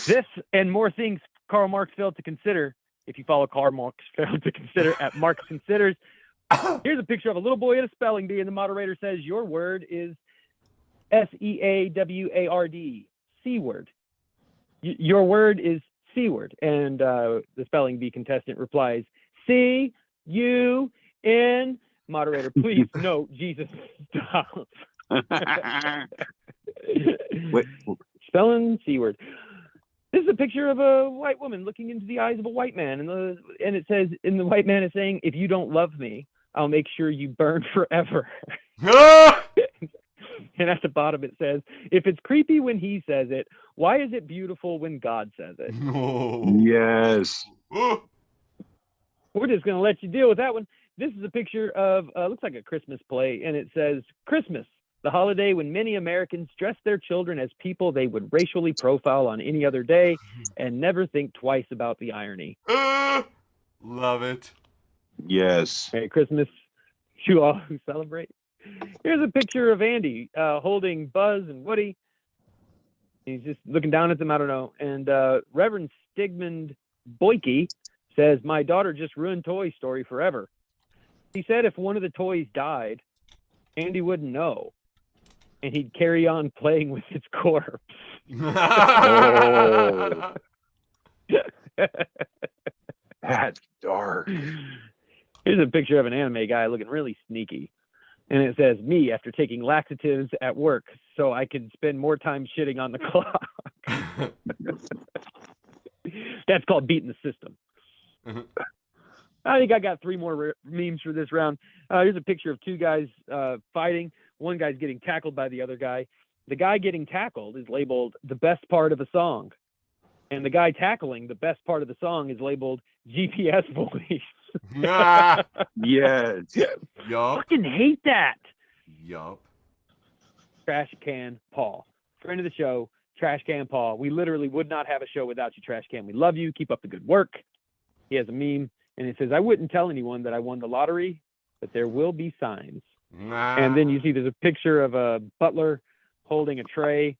This and more things Karl Marx failed to consider. If you follow Karl Marx failed to consider at Marx Considers. Here's a picture of a little boy at a spelling bee, and the moderator says, "Your word is SEAWARD, C-word. Your word is C-word." And the spelling bee contestant replies, C-U-N. Moderator, please, no, Jesus, stop. Wait. Spelling C-word. This is a picture of a white woman looking into the eyes of a white man, and it says, and the white man is saying, "If you don't love me, I'll make sure you burn forever." And at the bottom it says, "If it's creepy when he says it, why is it beautiful when God says it?" Yes. We're just going to let you deal with that one. This is a picture of, looks like a Christmas play, and it says, "Christmas, the holiday when many Americans dress their children as people they would racially profile on any other day and never think twice about the irony." Love it. Yes. Merry Christmas to all who celebrate. Here's a picture of Andy holding Buzz and Woody. He's just looking down at them. I don't know. And Reverend Stigmund Boyke says, "My daughter just ruined Toy Story forever." He said if one of the toys died, Andy wouldn't know, and he'd carry on playing with its corpse. Oh. That's dark. Here's a picture of an anime guy looking really sneaky. And it says, me after taking laxatives at work so I can spend more time shitting on the clock. That's called beating the system. I think I got 3 more memes for this round. Here's a picture of 2 guys fighting. One guy's getting tackled by the other guy. The guy getting tackled is labeled the best part of a song. And the guy tackling the best part of the song is labeled GPS police. Yes. Yup. Fucking hate that. Yup. Trash Can Paul, friend of the show, Trash Can Paul. We literally would not have a show without you, Trash Can. We love you. Keep up the good work. He has a meme, and it says, I wouldn't tell anyone that I won the lottery, but there will be signs. And then you see there's a picture of a butler holding a tray,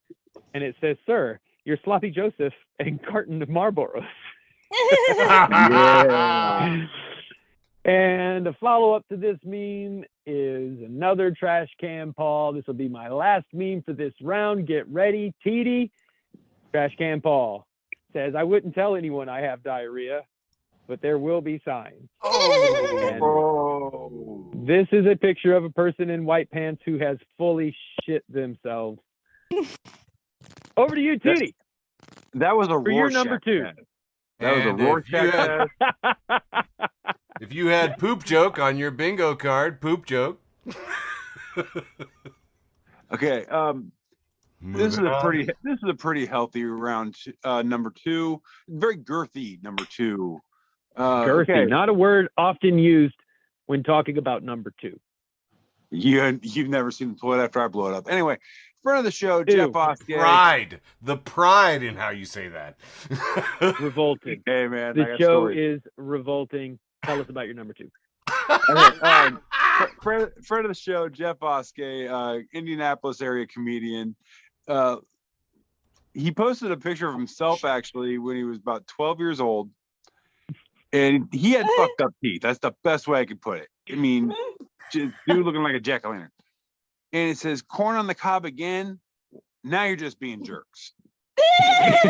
and it says, sir, you're Sloppy Joseph and carton of Marlboros. Yeah. And the follow-up to this meme is another Trash Can Paul. This will be my last meme for this round. Get ready, TD. Trash Can Paul says, I wouldn't tell anyone I have diarrhea, but there will be signs. Oh. This is a picture of a person in white pants who has fully shit themselves. Over to you, TD. That was a For your Rorschach number 2. test. That was a And if Rorschach you had- test. If you had poop joke on your bingo card, poop joke. Okay. This is a pretty healthy round. Number 2, very girthy. Number 2. Girthy, Okay. not a word often used when talking about number 2. You've never seen the toilet after I blow it up. Anyway, friend of the show, Ew. Jeff Oskey. The pride in how you say that. Revolting. Hey man, I The got show stories. is revolting. Tell us about your number 2. Okay, friend of the show, Jeff Oskey, Indianapolis area comedian. He posted a picture of himself actually when he was about 12 years old, and he had fucked up teeth. That's the best way I could put it. I mean, just dude looking like a jack-o'-lantern. And it says, corn on the cob again. Now you're just being jerks. Like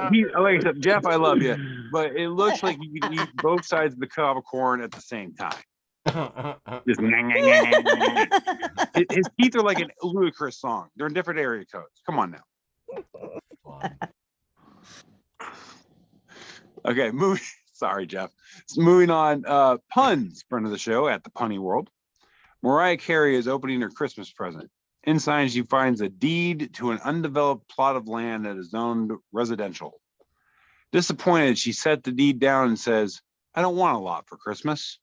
I said, Jeff, I love you, but it looks like you can eat both sides of the cob of corn at the same time. Just his teeth are like a ludicrous song. They're in different area codes. Come on now. Okay, sorry, Jeff. Moving on. Puns, friend of the show at the Punny World. Mariah Carey is opening her Christmas present. Inside, she finds a deed to an undeveloped plot of land that is zoned residential. Disappointed, she set the deed down and says, I don't want a lot for Christmas.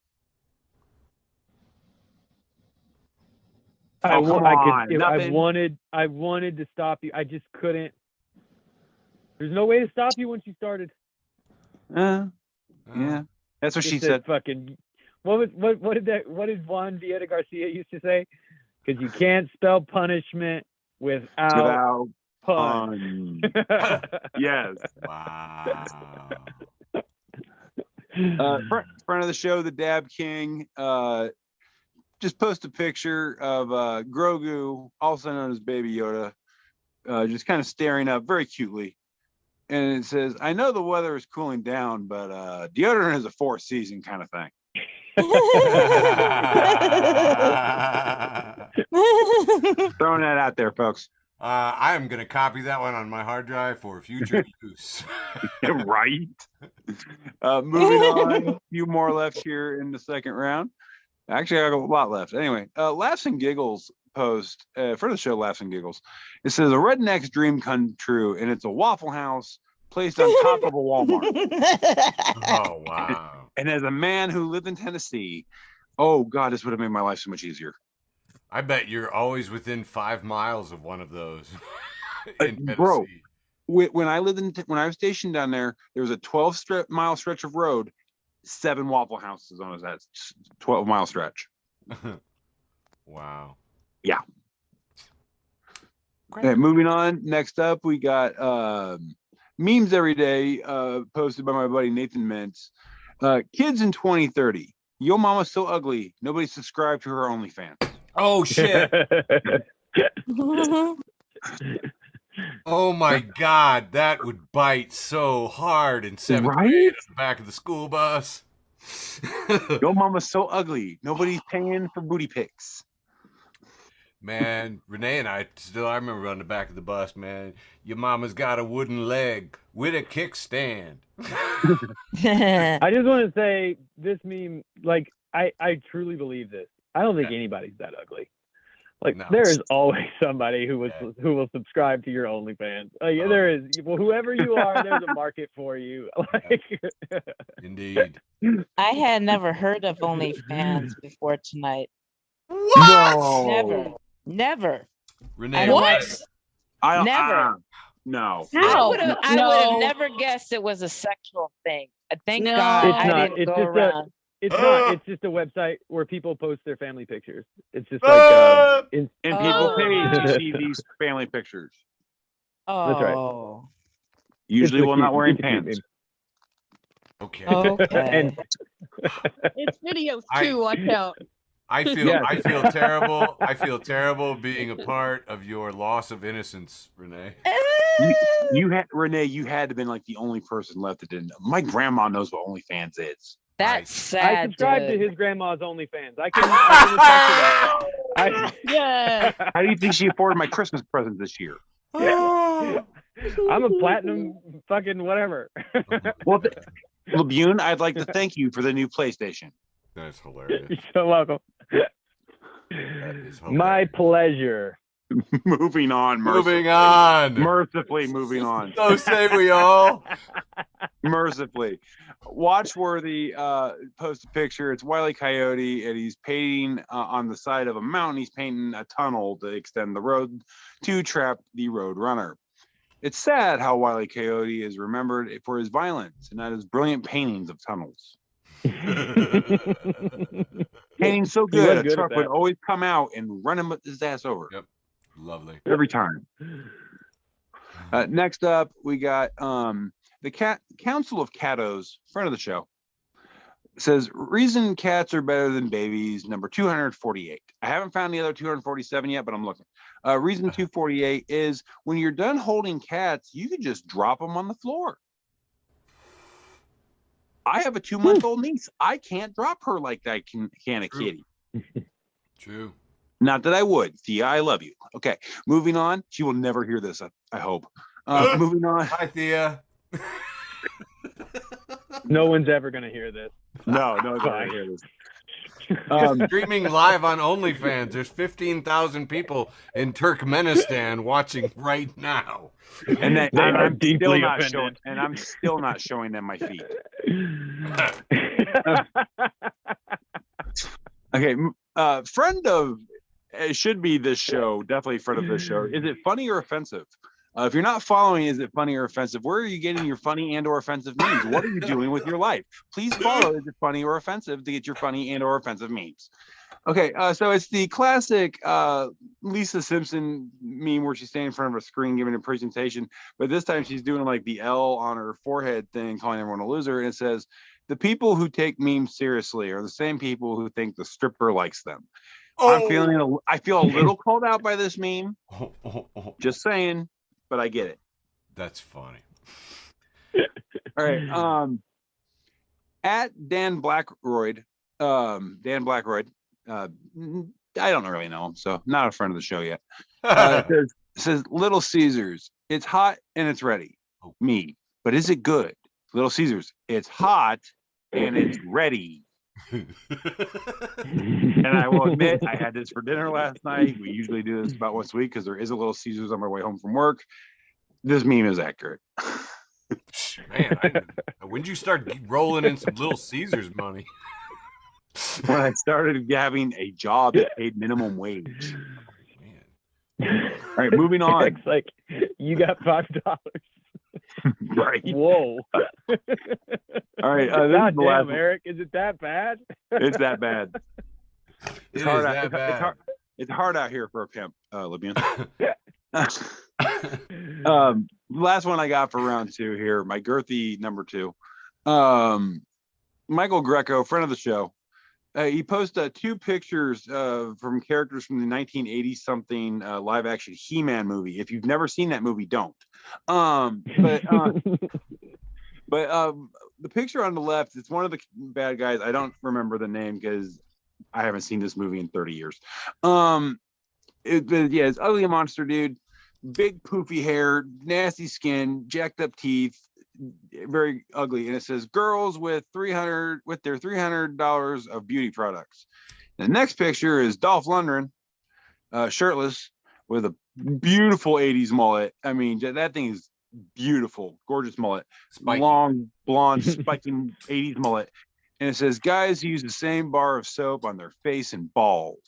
I Nothing. wanted to stop you. I just couldn't. There's no way to stop you once you started. Yeah, that's what she said. Fucking. What did Juan Villeta Garcia used to say? Because you can't spell punishment without pun. Yes. Wow. Friend of the show, the Dab King, just post a picture of Grogu, also known as Baby Yoda, just kind of staring up very cutely. And it says, I know the weather is cooling down, but deodorant is a 4th season kind of thing. Throwing that out there, folks. I am going to copy that one on my hard drive for future use. Right. Moving on, a few more left here in the second round. Actually, I got a lot left. Anyway, Laughs and Giggles post for the show Laughs and Giggles. It says a redneck's dream come true, and it's a Waffle House placed on top of a Walmart. Oh, wow. And as a man who lived in Tennessee, oh God, this would have made my life so much easier. I bet you're always within 5 miles of one of those. In Bro, when I was stationed down there, there was a 12-mile stretch of road, 7 Waffle Houses on that 12-mile stretch. Wow. Yeah. Okay, moving on. Next up, we got memes every day, posted by my buddy Nathan Mintz. Kids in 2030. Yo mama's so ugly, nobody subscribed to her OnlyFans. Oh, shit. Oh, my God. That would bite so hard in 7th grade at the back of the school bus. Your mama's so ugly. Nobody's paying for booty pics. Man, Renee and I remember on the back of the bus, man. Your mama's got a wooden leg with a kickstand. I just want to say this meme, like, I truly believe this. I don't think anybody's that ugly. Like, No. there is always somebody who will subscribe to your OnlyFans. Like, there is, well, whoever you are, there's a market for you. Like, Indeed. I had never heard of OnlyFans before tonight. No. Never. Renee, What? Never. No. I would have No. never guessed it was a sexual thing. Thank No. God It's I not. didn't It's go just around. it's not. It's just a website where people post their family pictures. It's just like, And people Oh. pay to see these family pictures. Oh. right. Usually It's a while cute- not wearing it's a cute pants. Okay. Okay. And It's videos I- too. Watch out. I feel Yes. I feel terrible. I feel terrible being a part of your loss of innocence, Renee. You had Renee. You had to have been like the only person left that didn't. My grandma knows what OnlyFans is. That's I sad. subscribe to dude. his grandma's OnlyFans. I can attest to that. Yeah. How do you think she afforded my Christmas present this year? I'm a platinum fucking whatever. Well, Labune, I'd like to thank you for the new PlayStation. That's hilarious. You're so welcome. That is hilarious. My pleasure. Moving on. Moving on. Mercifully moving on. So say we all. Mercifully. Watchworthy post a picture. It's Wile E. Coyote, and he's painting on the side of a mountain. He's painting a tunnel to extend the road to trap the road runner. It's sad how Wile E. Coyote is remembered for his violence and not his brilliant paintings of tunnels. Painting so He was good, a good at truck would that. always come out and run his ass over. Yep. Lovely. Every time. Next up, we got the Council of Catos, friend of the show, says reason cats are better than babies, number 248. I haven't found the other 247 yet, but I'm looking. Reason 248 is when you're done holding cats, you can just drop them on the floor. I have a 2-month-old niece. I can't drop her like I can a kitty. True. Not that I would. Thea, I love you. Okay, moving on. She will never hear this, I hope. Moving on. Hi, Thea. No one's ever gonna hear this. No, one's gonna hear this. Streaming live on OnlyFans. There's 15,000 people in Turkmenistan watching right now. And They are deeply offended. I'm still not showing them my feet. Okay, friend of it should be this show, definitely friend of this show. Is it funny or offensive? If you're not following, is it funny or offensive? Where are you getting your funny and or offensive memes? What are you doing with your life? Please follow. Is it funny or offensive to get your funny and or offensive memes? Okay, so it's the classic Lisa Simpson meme where she's standing in front of a screen giving a presentation, but this time she's doing like the L on her forehead thing, calling everyone a loser, and it says, "The people who take memes seriously are the same people who think the stripper likes them." Oh. I feel a little called out by this meme. Just saying, but I get it. That's funny. All right. At Dan Blackroyd, I don't really know him, so not a friend of the show yet. Says Little Caesars, it's hot and it's ready. Me, but is it good? Little Caesars, it's hot and it's ready. And I will admit, I had this for dinner last night. We usually do this about once a week because there is a Little Caesars on my way home from work. This meme is accurate. Man, when'd you start rolling in some Little Caesars money? When I started having a job that paid minimum wage. Man. All right, moving on. It's like, you got $5. Right. Whoa. All right. God damn, Eric, is it that bad? It's that bad. It is hard that out, bad. it's hard out here for a pimp, Labune. Last one I got for round two here, my girthy number 2. Michael Greco, friend of the show. He posted 2 pictures from characters from the 1980 something live action He-Man movie. If you've never seen that movie, don't. But the picture on the left, it's one of the bad guys. I don't remember the name because I haven't seen this movie in 30 years. It's ugly monster dude, big poofy hair, nasty skin, jacked up teeth, very ugly. And it says girls with their $300 of beauty products. The next picture is Dolph Lundgren, shirtless with a beautiful 80s mullet. I mean, that thing is beautiful, gorgeous mullet, spiky. Long blonde spiking 80s mullet. And it says guys who use the same bar of soap on their face and balls.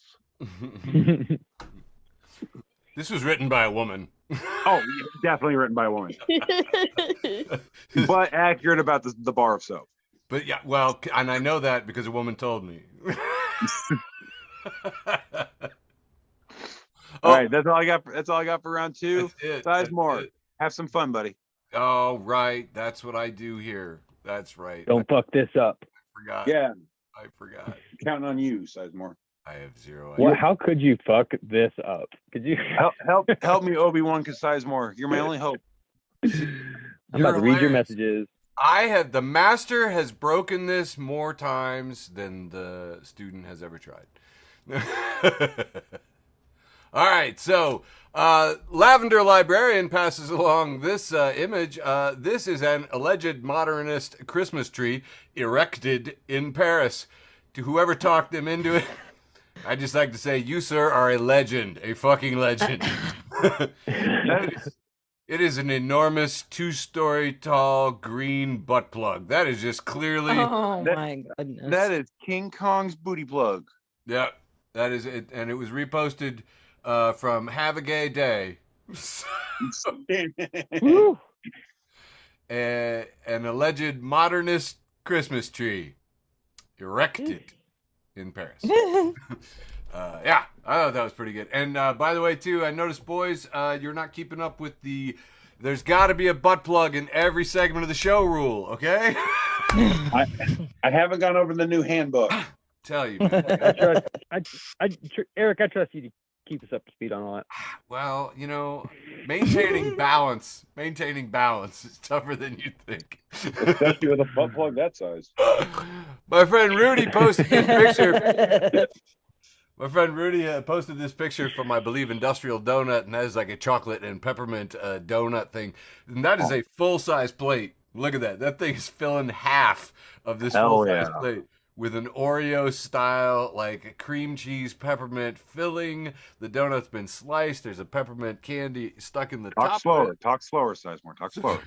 This was written by a woman. Oh, definitely written by a woman. But accurate about the bar of soap. But yeah, well, and I know that because a woman told me. All right, that's all I got. That's all I got for round 2. Sizemore, have some fun, buddy. Oh, right. That's what I do here. That's right. Don't fuck this up. I forgot. Yeah, I forgot. Counting on you, Sizemore. I have 0 idea. What? How could you fuck this up? Could you help me, Obi-Wan Sizemore? You're my only hope. I'm about to read your messages. The master has broken this more times than the student has ever tried. All right, so Lavender Librarian passes along this image. This is an alleged modernist Christmas tree erected in Paris. To whoever talked them into it, I'd just like to say, you, sir, are a legend, a fucking legend. It is an enormous 2-story tall green butt plug. That is just clearly... Oh, my goodness. That is King Kong's booty plug. Yeah, that is it. And it was reposted from Have a Gay Day. An alleged modernist Christmas tree erected in Paris. Yeah, I thought that was pretty good. And by the way, too, I noticed, boys, you're not keeping up with the there's got to be a butt plug in every segment of the show rule, okay? I haven't gone over the new handbook. Tell you, man. Eric, I trust you to keep us up to speed on all that. Well, you know, maintaining balance is tougher than you think. Especially with a butt plug that size. My friend Rudy posted this picture. My friend Rudy posted this picture from, I believe, Industrial Donut, and that is like a chocolate and peppermint donut thing. And that is a full-size plate. Look at that. That thing is filling half of this full-size plate with an Oreo-style, like, cream cheese peppermint filling. The donut's been sliced. There's a peppermint candy stuck in the top. Talk slower, Sizemore. Talk slower.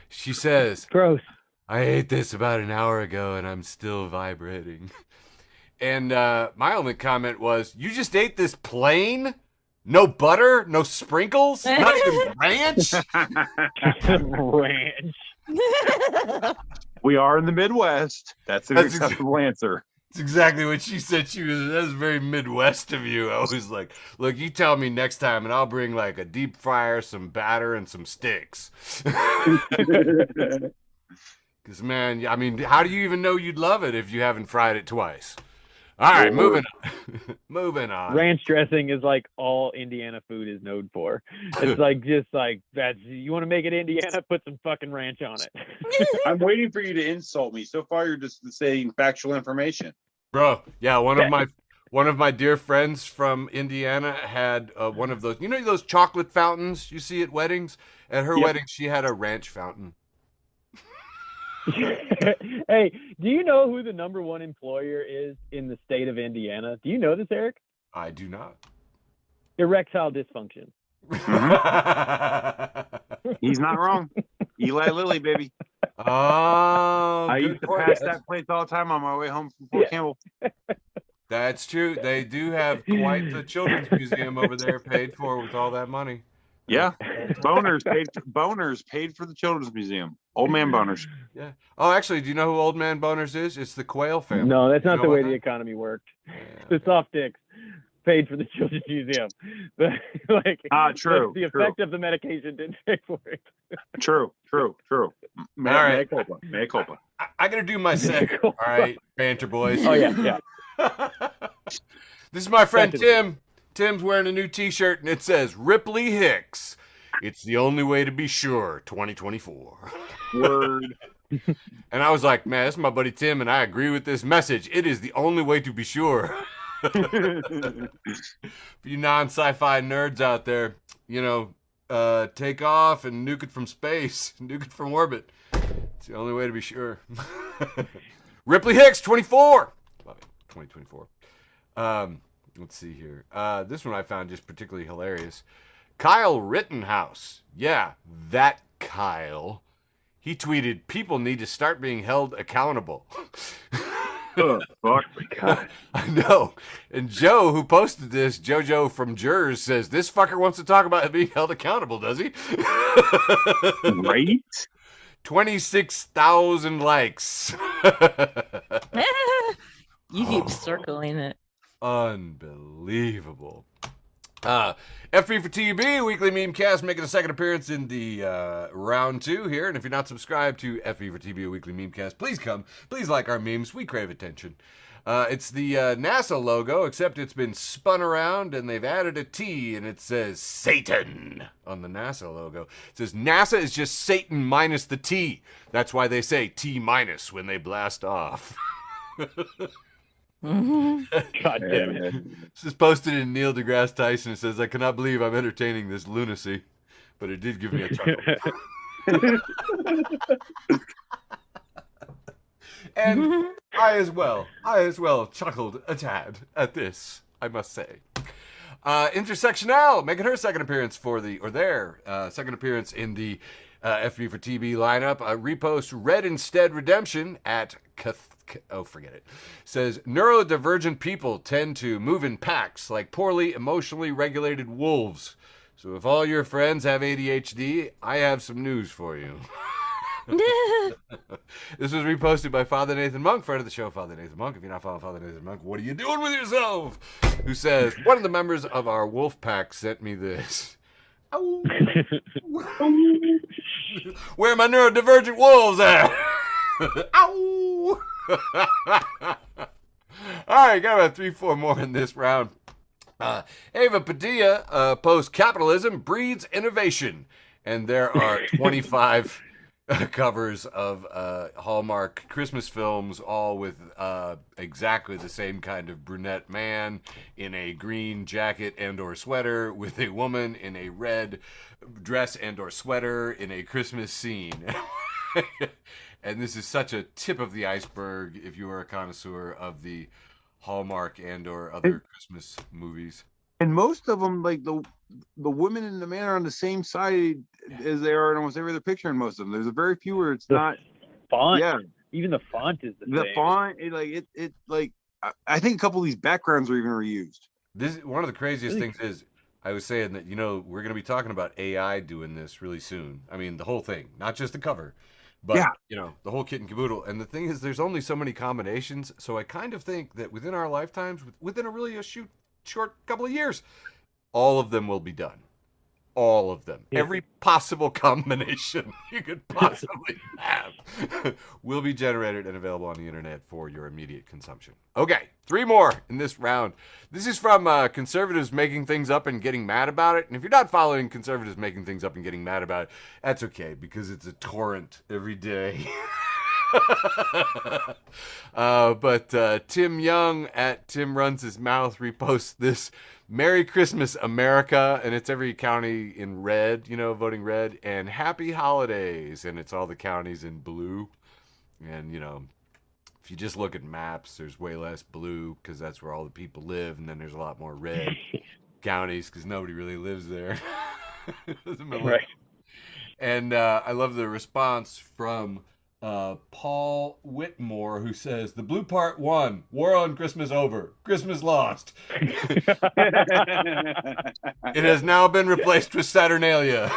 She says, gross. I ate this about an hour ago, and I'm still vibrating. And my only comment was, you just ate this plain? No butter? No sprinkles? Not even ranch? Ranch. We are in the Midwest. That's an acceptable answer. That's exactly what she said. That was very Midwest of you. I was like, look, you tell me next time, and I'll bring like a deep fryer, some batter, and some sticks. Because, man, I mean, how do you even know you'd love it if you haven't fried it twice? All right, moving on. Ranch dressing is like all Indiana food is known for. It's like just like that's you want to make it Indiana, put some fucking ranch on it. I'm waiting for you to insult me. So far, you're just saying factual information, bro. Yeah, one of my dear friends from Indiana had one of those. You know those chocolate fountains you see at weddings? At her wedding, she had a ranch fountain. Hey, do you know who the #1 employer is in the state of Indiana? Do you know this, Eric? I do not. Erectile dysfunction. He's not wrong. Eli Lilly, baby. Oh, I used to pass that place all the time on my way home from Fort Campbell. That's true. They do have quite the children's museum over there, paid for with all that money. Yeah, Boners paid for the children's museum. Old Man Boners. Yeah. Oh, actually, do you know who Old Man Boners is? It's the Quayle family. No, that's not the way the economy worked. Yeah, the soft dicks paid for the children's museum. True. The effect of the medication didn't pay for it. True. All right. Mea culpa. I got to do my segment. All right, banter boys. Oh yeah. This is my friend Tim. Tim's wearing a new T-shirt, and it says, Ripley Hicks. It's the only way to be sure, 2024. Word. And I was like, man, this is my buddy Tim, and I agree with this message. It is the only way to be sure. For you non-sci-fi nerds out there, take off and nuke it from space, nuke it from orbit. It's the only way to be sure. Ripley Hicks, 24. Love it, 2024. Let's see here. This one I found just particularly hilarious. Kyle Rittenhouse. Yeah, that Kyle. He tweeted, people need to start being held accountable. Oh, fuck my God. I know. And Joe, who posted this, JoJo from Jers, says, this fucker wants to talk about being held accountable, does he? Right? 26,000 likes. You keep circling it. Unbelievable. FB for TB, weekly meme cast, making a second appearance in the round 2 here. And if you're not subscribed to FB for TB, a weekly meme cast, please come. Please like our memes. We crave attention. It's the NASA logo, except it's been spun around and they've added a T and it says Satan on the NASA logo. It says NASA is just Satan minus the T. That's why they say T minus when they blast off. God damn it. This is posted in Neil deGrasse Tyson. It says, I cannot believe I'm entertaining this lunacy, but it did give me a chuckle. And I as well chuckled a tad at this, I must say. Intersectional making her second appearance their second appearance in the FB for TB lineup. Repost Red Instead Redemption at forget it. Says, neurodivergent people tend to move in packs like poorly emotionally regulated wolves. So if all your friends have ADHD, I have some news for you. This was reposted by Father Nathan Monk, friend of the show, Father Nathan Monk. If you're not following Father Nathan Monk, what are you doing with yourself? Who says, one of the members of our wolf pack sent me this. Ow. Where are my neurodivergent wolves at? Ow! All right, got about 3-4 more in this round. Ava Padilla posts, capitalism breeds innovation. And there are 25 covers of Hallmark Christmas films, all with exactly the same kind of brunette man in a green jacket and or sweater with a woman in a red dress and or sweater in a Christmas scene. And this is such a tip of the iceberg if you are a connoisseur of the Hallmark and or other Christmas movies. And most of them, like the women and the men are on the same side as they are in almost every other picture in most of them. There's a very few where it's not. Font. Yeah. Even the font is the same. Font, I think a couple of these backgrounds are even reused. This one of the craziest things is, I was saying that, we're going to be talking about AI doing this really soon. I mean, the whole thing, not just the cover. But, the whole kit and caboodle. And the thing is, there's only so many combinations. So I kind of think that within our lifetimes, within a short couple of years, all of them will be done. All of them. Yeah. Every possible combination you could possibly have will be generated and available on the internet for your immediate consumption. Okay, 3 more in this round. This is from Conservatives Making Things Up and Getting Mad About It. And if you're not following Conservatives Making Things Up and Getting Mad About It, that's okay, because it's a torrent every day. But Tim Young at Tim Runs His Mouth reposts this Merry Christmas America, and it's every county in red, voting red, and Happy Holidays, and it's all the counties in blue. And if you just look at maps, there's way less blue because that's where all the people live, and then there's a lot more red counties because nobody really lives there. Right. And I love the response from Paul Whitmore, who says, the blue part won. War on Christmas over. Christmas lost. It has now been replaced with Saturnalia.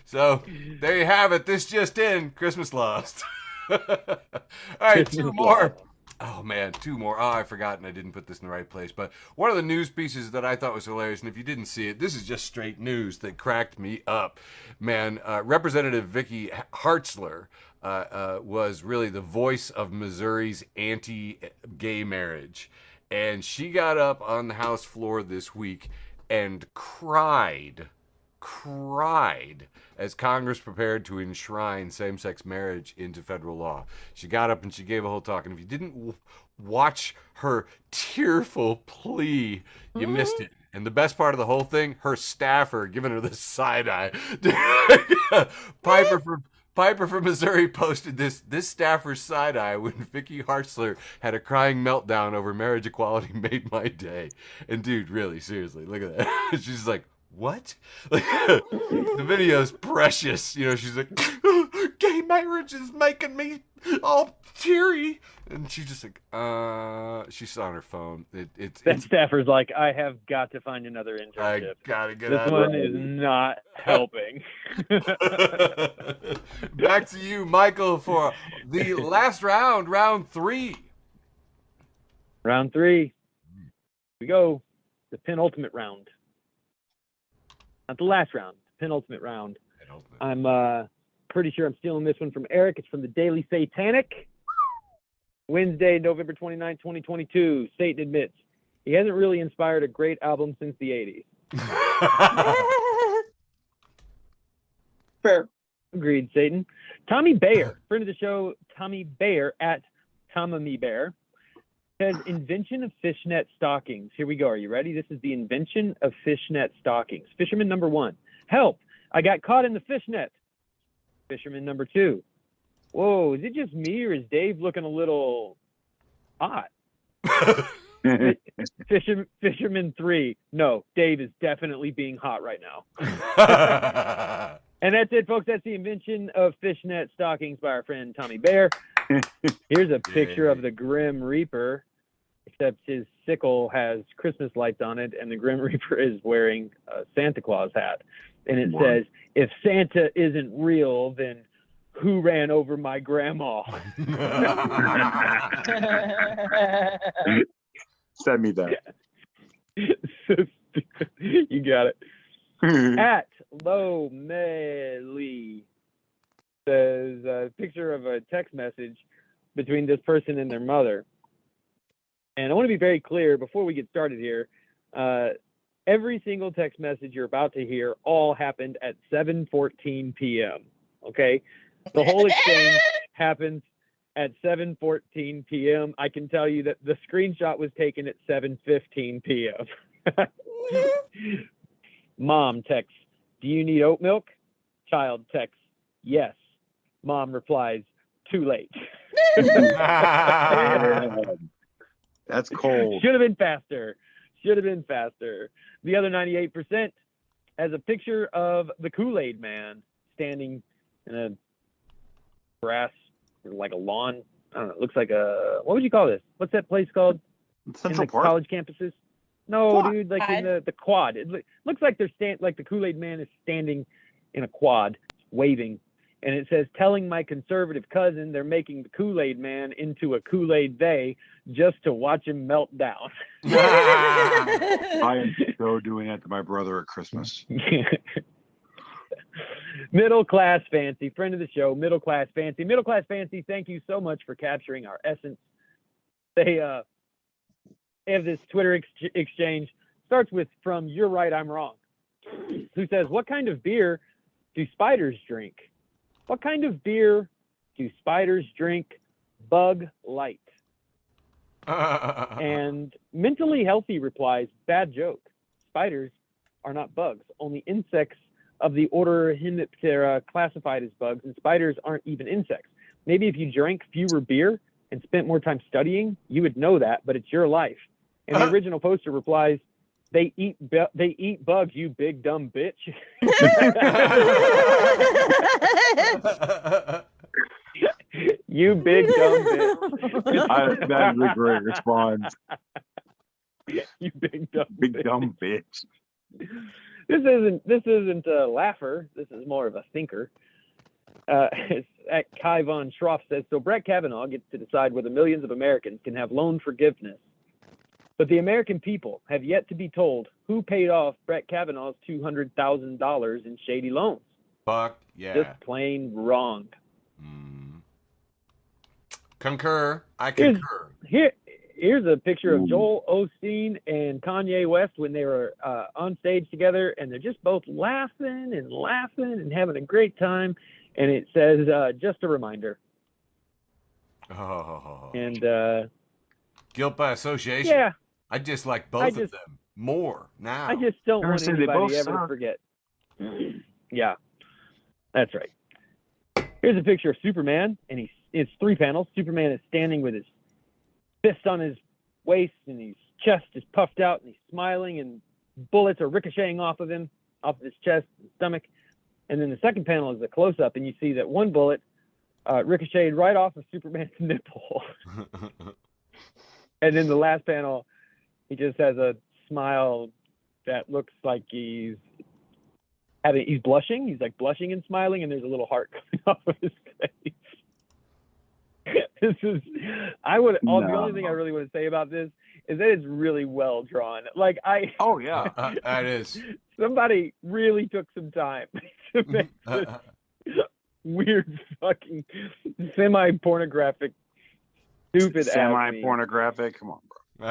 So there you have it. This just in. Christmas lost. All right, 2 more. Oh, man, 2 more. Oh, I forgot, and I didn't put this in the right place. But one of the news pieces that I thought was hilarious, and if you didn't see it, this is just straight news that cracked me up. Man, Representative Vicky Hartzler was really the voice of Missouri's anti-gay marriage. And she got up on the House floor this week and cried cried as Congress prepared to enshrine same-sex marriage into federal law. She got up and she gave a whole talk, and if you didn't watch her tearful plea, you missed it. And the best part of the whole thing, her staffer giving her the side eye. Piper from Missouri posted this staffer's side eye when Vicky Hartzler had a crying meltdown over marriage equality made my day. And dude, really, seriously, look at that. She's like, what? Like, the video's precious. You know, she's like, gay marriage is making me all teary. And she's just like, she's on her phone. That staffer's like, I have got to find another internship. I gotta get this out one is not helping. Back to you, Michael, for the last round, round 3. Round 3. Here we go. The penultimate round. Not the last round, penultimate round. I'm pretty sure I'm stealing this one from Eric. It's from the Daily Satanic. Wednesday, November 29, 2022. Satan admits he hasn't really inspired a great album since the 80s. Fair. Agreed, Satan. Tommy Bayer, friend of the show, Tommy Bayer at Tommy Bear, says invention of fishnet stockings. Here we go. Are you ready? This is the invention of fishnet stockings. Fisherman number 1. Help! I got caught in the fishnet. Fisherman number 2. Whoa, is it just me or is Dave looking a little hot? Fisherman 3. No, Dave is definitely being hot right now. And that's it, folks. That's the invention of fishnet stockings by our friend Tommy Bear. Here's a picture of the Grim Reaper, except his sickle has Christmas lights on it, and the Grim Reaper is wearing a Santa Claus hat. And it says, if Santa isn't real, then who ran over my grandma? Send me that. So stupid. You got it. At Low Melly says a picture of a text message between this person and their mother. And I want to be very clear before we get started here. Every single text message you're about to hear all happened at 7:14 p.m. Okay? The whole exchange happens at 7:14 p.m. I can tell you that the screenshot was taken at 7:15 p.m. Mom texts, do you need oat milk? Child texts, yes. Mom replies, too late. That's cold. Should have been faster. Should have been faster. The other 98% has a picture of the Kool-Aid Man standing in a grass, like a lawn. I don't know. It looks like a, what would you call this? What's that place called? Central in the Park? College campuses? No, Quad. dude, like in the quad. It looks like like the Kool-Aid Man is standing in a quad, waving. And it says, telling my conservative cousin they're making the Kool-Aid Man into a Kool-Aid they just to watch him melt down. I am so doing that to my brother at Christmas. Middle Class Fancy, friend of the show, Middle Class Fancy. Middle Class Fancy, thank you so much for capturing our essence. They have this Twitter exchange. Starts with, from You're Right, I'm Wrong, who says, what kind of beer do spiders drink? What kind of beer do spiders drink? Bug Light. And Mentally Healthy replies, bad joke. Spiders are not bugs. Only insects of the order Hemiptera classified as bugs, and spiders aren't even insects. Maybe if you drank fewer beer and spent more time studying, you would know that, but it's your life. And the original poster replies, they eat bugs, you big dumb bitch. You big dumb bitch. That is a great response. You big dumb Big bitch. dumb bitch. This isn't a laugher. This is more of a thinker. It's at Kai Von Schroff says, so Brett Kavanaugh gets to decide whether millions of Americans can have loan forgiveness. But the American people have yet to be told who paid off Brett Kavanaugh's $200,000 in shady loans. Fuck yeah. Just plain wrong. Concur. I concur. here's a picture of Joel Osteen and Kanye West when they were on stage together, and they're just both laughing and having a great time. And it says, just a reminder. Oh. And guilt by association. yeah, I dislike both of them more now. I just don't want Seriously, they both anybody ever to suck. forget. Yeah, that's right. Here's a picture of Superman, and it's 3 panels. Superman is standing with his fist on his waist, and his chest is puffed out, and he's smiling, and bullets are ricocheting off of him, off of his chest and stomach. And then the second panel is a close-up, and you see that one bullet ricocheted right off of Superman's nipple. And then the last panel, he just has a smile that looks like he's blushing. He's like blushing and smiling, and there's a little heart coming off of his face. The only thing I really want to say about this is that it's really well drawn. Like Oh yeah. That is. Somebody really took some time to make this weird fucking semi-pornographic, stupid Semi-pornographic. Come on, bro.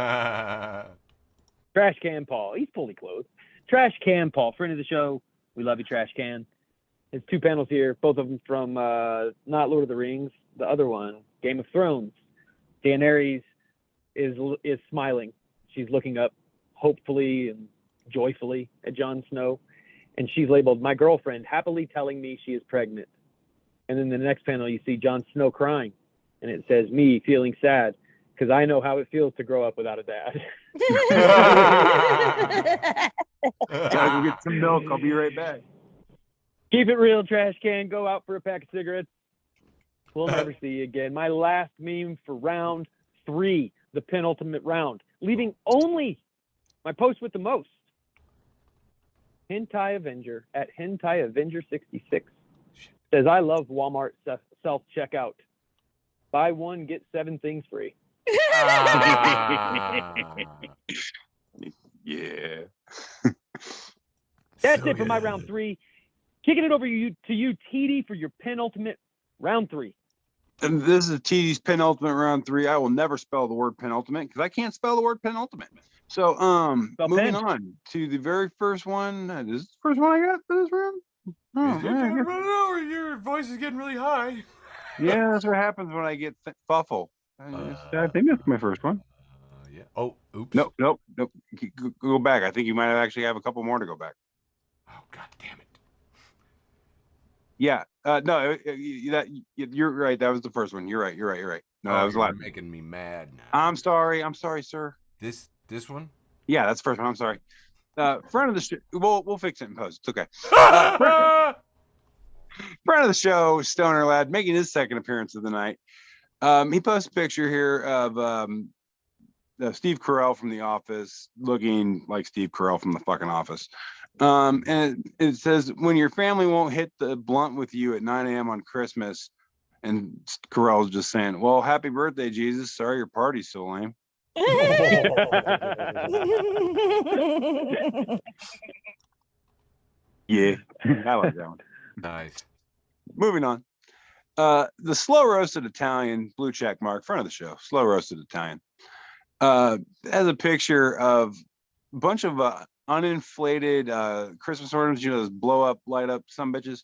Trash Can Paul. He's fully clothed. Trash Can Paul, friend of the show. We love you, Trash Can. There's 2 panels here, both of them from not Lord of the Rings, the other one, Game of Thrones. Daenerys is smiling. She's looking up hopefully and joyfully at Jon Snow, and she's labeled, "My girlfriend happily telling me she is pregnant." And then the next panel, you see Jon Snow crying, and it says, "Me feeling sad because I know how it feels to grow up without a dad." Gotta go get some milk. I'll be right back. Keep it real, Trash Can. Go out for a pack of cigarettes. We'll never see you again. My last meme for round 3, the penultimate round, leaving only my post with the most. Hentai Avenger at Hentai Avenger 66 says, "I love Walmart self-checkout. Buy 1, get 7 things free." Yeah. That's So it for my good. round 3. Kicking it over to you, TD, for your penultimate round 3. And this is TD's penultimate round 3. I will never spell the word penultimate because I can't spell the word penultimate. So moving on to the very first one. This is the first one I got for this round. Oh, Oh, your voice is getting really high. yeah, that's what happens when I get fuffle. I think that's my first one. Yeah. Oh, oops. Nope. Go back. I think you might actually have a couple more to go back. Oh, god damn it. Yeah. No, you're right. That was the first one. You're right. No, that was a lot. You're making me mad now. I'm sorry, sir. This one? Yeah, that's the first one. I'm sorry. Friend of the show. We'll fix it in post. It's okay. Friend of the show, Stoner Lad, making his second appearance of the night. He posts a picture here of Steve Carell from The Office, looking like Steve Carell from the fucking Office. And it says, "When your family won't hit the blunt with you at 9 a.m. on Christmas," and Carell's just saying, "Well, happy birthday, Jesus. Sorry your party's so lame." Yeah, I like that one. Nice. Moving on. The slow roasted Italian, blue check mark, front of the show, slow roasted Italian, has a picture of a bunch of uninflated Christmas ornaments, those blow up, light up some bitches.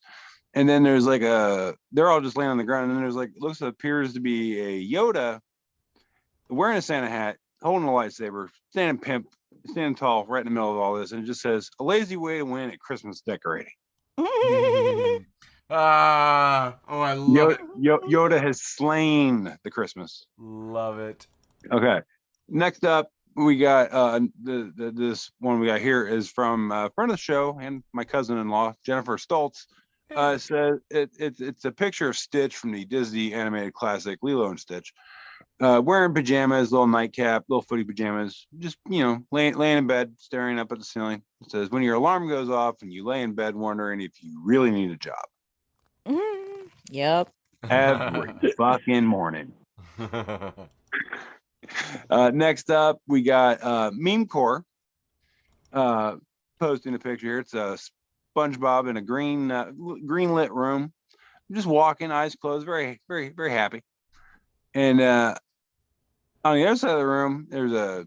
And then there's like they're all just laying on the ground. And then there's like, appears to be a Yoda wearing a Santa hat, holding a lightsaber, standing tall right in the middle of all this. And it just says, "A lazy way to win at Christmas decorating." Oh, I love it. Yoda has slain the Christmas. Love it. Okay. Next up, we got this one we got here is from a friend of the show and my cousin-in-law, Jennifer Stoltz. Says it's a picture of Stitch from the Disney animated classic Lilo and Stitch, wearing pajamas, little nightcap, little footy pajamas, just laying in bed, staring up at the ceiling. It says, "When your alarm goes off and you lay in bed wondering if you really need a job." Yep. Every fucking morning. Next up, we got Meme Core posting a picture here. It's a SpongeBob in a green lit room, just walking, eyes closed, very, very, very happy. And On the other side of the room, there's a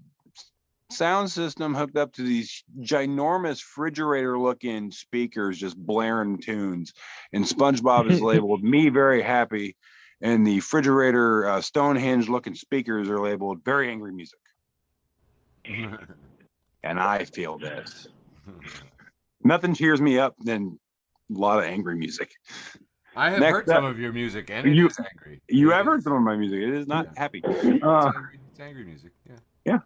sound system hooked up to these ginormous refrigerator-looking speakers, just blaring tunes. And SpongeBob is labeled "Me Very Happy," and the refrigerator Stonehenge-looking speakers are labeled "Very Angry Music." And I feel this. Nothing cheers me up than a lot of angry music. I have heard some of your music, and it is angry. You have heard some of my music. It is not happy. It's angry music. Yeah.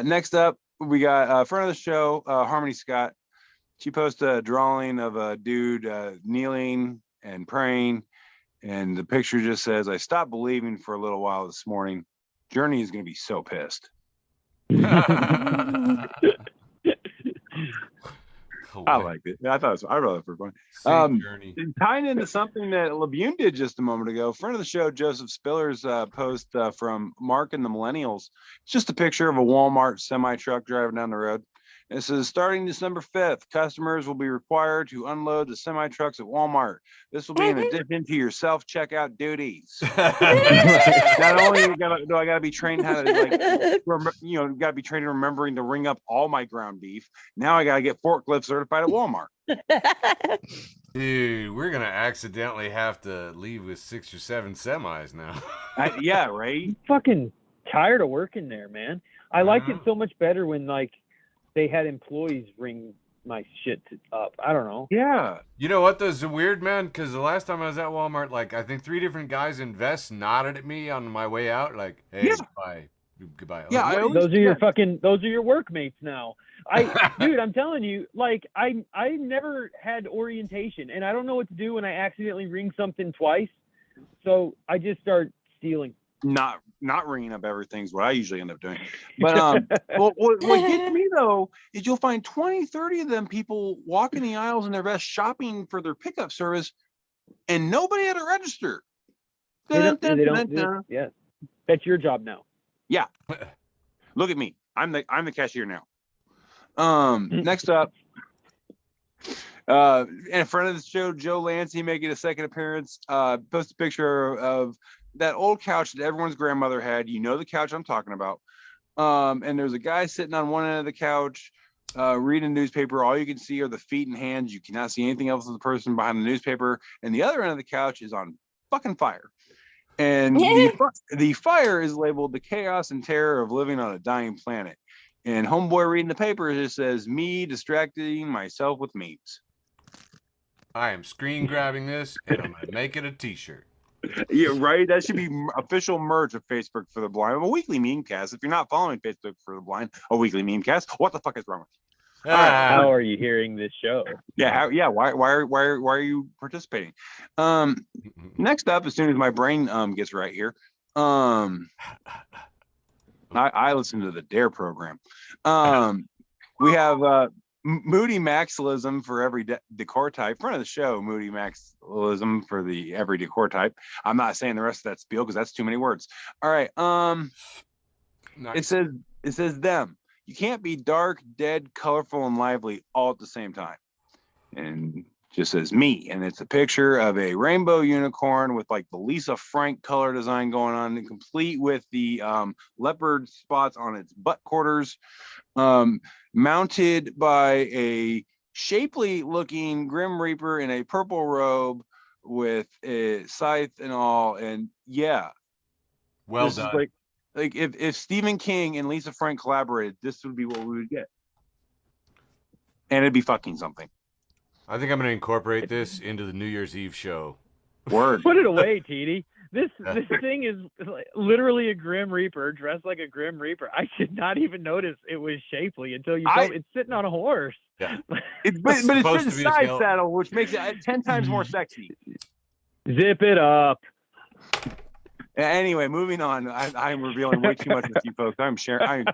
Next up, we got front of the show, Harmony Scott. She posted a drawing of a dude kneeling and praying, and the picture just says, "I stopped believing for a little while this morning. Journey is going to be so pissed." I liked it. I thought I wrote it for fun. Tying into something that Labune did just a moment ago, friend of the show, Joseph Spiller's post from Mark and the Millennials. It's just a picture of a Walmart semi truck driving down the road. It says, starting December 5th, customers will be required to unload the semi trucks at Walmart. This will be in addition to your self-checkout duties. Not only do I got to be trained how to, got to be trained in remembering to ring up all my ground beef. Now I got to get forklift certified at Walmart. Dude, we're going to accidentally have to leave with 6 or 7 semis now. Yeah, right? I'm fucking tired of working there, man. I liked it so much better when, like, they had employees ring my shit up. I don't know. Yeah. You know what? That's weird, man, because the last time I was at Walmart, like, I think 3 different guys in vests nodded at me on my way out, like, hey, goodbye. Yeah, those are your workmates now. Dude, I'm telling you, like, I never had orientation, and I don't know what to do when I accidentally ring something twice. So I just start stealing. Not ringing up everything's what I usually end up doing. But what gets me though is you'll find 20, 30 of them people walking the aisles in their vests shopping for their pickup service, and nobody at a register. They don't. Yeah, that's your job now. Yeah, look at me. I'm the cashier now. Next up, in front of the show, Joe Lancey making a second appearance. Post a picture of that old couch that everyone's grandmother had. You know the couch I'm talking about. And there's a guy sitting on one end of the couch reading a newspaper. All you can see are the feet and hands. You cannot see anything else of the person behind the newspaper. And the other end of the couch is on fucking fire. And the fire is labeled the chaos and terror of living on a dying planet. And homeboy reading the paper just says, me distracting myself with memes. I am screen grabbing this, and I'm going to make it a t-shirt. Yeah, right. That should be official merch of Facebook for the Blind. A weekly meme cast. If you're not following Facebook for the Blind, a weekly meme cast. What the fuck is wrong with you? How are you hearing this show? Yeah. Why are you participating? Next up, as soon as my brain gets right here, I listen to the Dare program. We have Moody Maxillism for every decor type. Front of the show, Moody Maxillism for the every decor type. I'm not saying the rest of that spiel because that's too many words. All right. Nice. It says them. You can't be dark, dead, colorful, and lively all at the same time. And just says me. And it's a picture of a rainbow unicorn with like the Lisa Frank color design going on, and complete with the leopard spots on its butt quarters. Mounted by a shapely looking Grim Reaper in a purple robe with a scythe and all. And yeah, well done. Like if Stephen King and Lisa Frank collaborated, this would be what we would get, and it'd be fucking something. I think I'm going to incorporate this into the New Year's Eve show. Word. Put it away, TD. This thing is literally a Grim Reaper dressed like a Grim Reaper. I did not even notice it was shapely until you told me it's sitting on a horse. Yeah. But it's a side saddle, which makes it 10 times more sexy. Zip it up. Anyway, moving on. I'm revealing way too much with you folks. I'm sharing.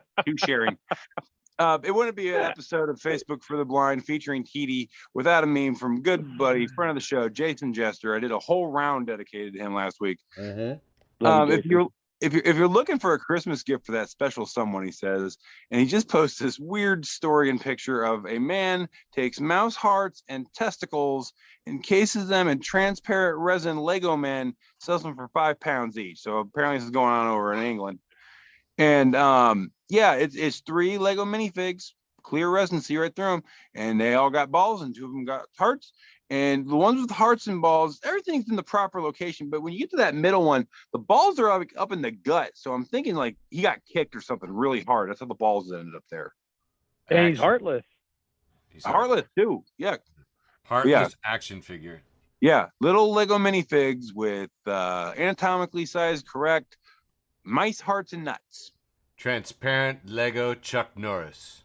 It wouldn't be an episode of Facebook for the Blind featuring TD without a meme from good buddy, friend of the show, Jason Jester. I did a whole round dedicated to him last week. If you're looking for a Christmas gift for that special someone, he says, and he just posts this weird story and picture of a man takes mouse hearts and testicles, encases them in transparent resin Lego men, sells them for £5 each. So apparently this is going on over in England. And yeah, it's 3 Lego minifigs, clear residency right through them, and they all got balls, and 2 of them got hearts. And the ones with hearts and balls, everything's in the proper location. But when you get to that middle one, the balls are up in the gut. So I'm thinking like he got kicked or something really hard. That's how the balls ended up there. And he's heartless. He's Heartless too. Yeah. Heartless action figure. Yeah. Little Lego minifigs with anatomically sized, correct mice, hearts, and nuts. Transparent Lego Chuck Norris.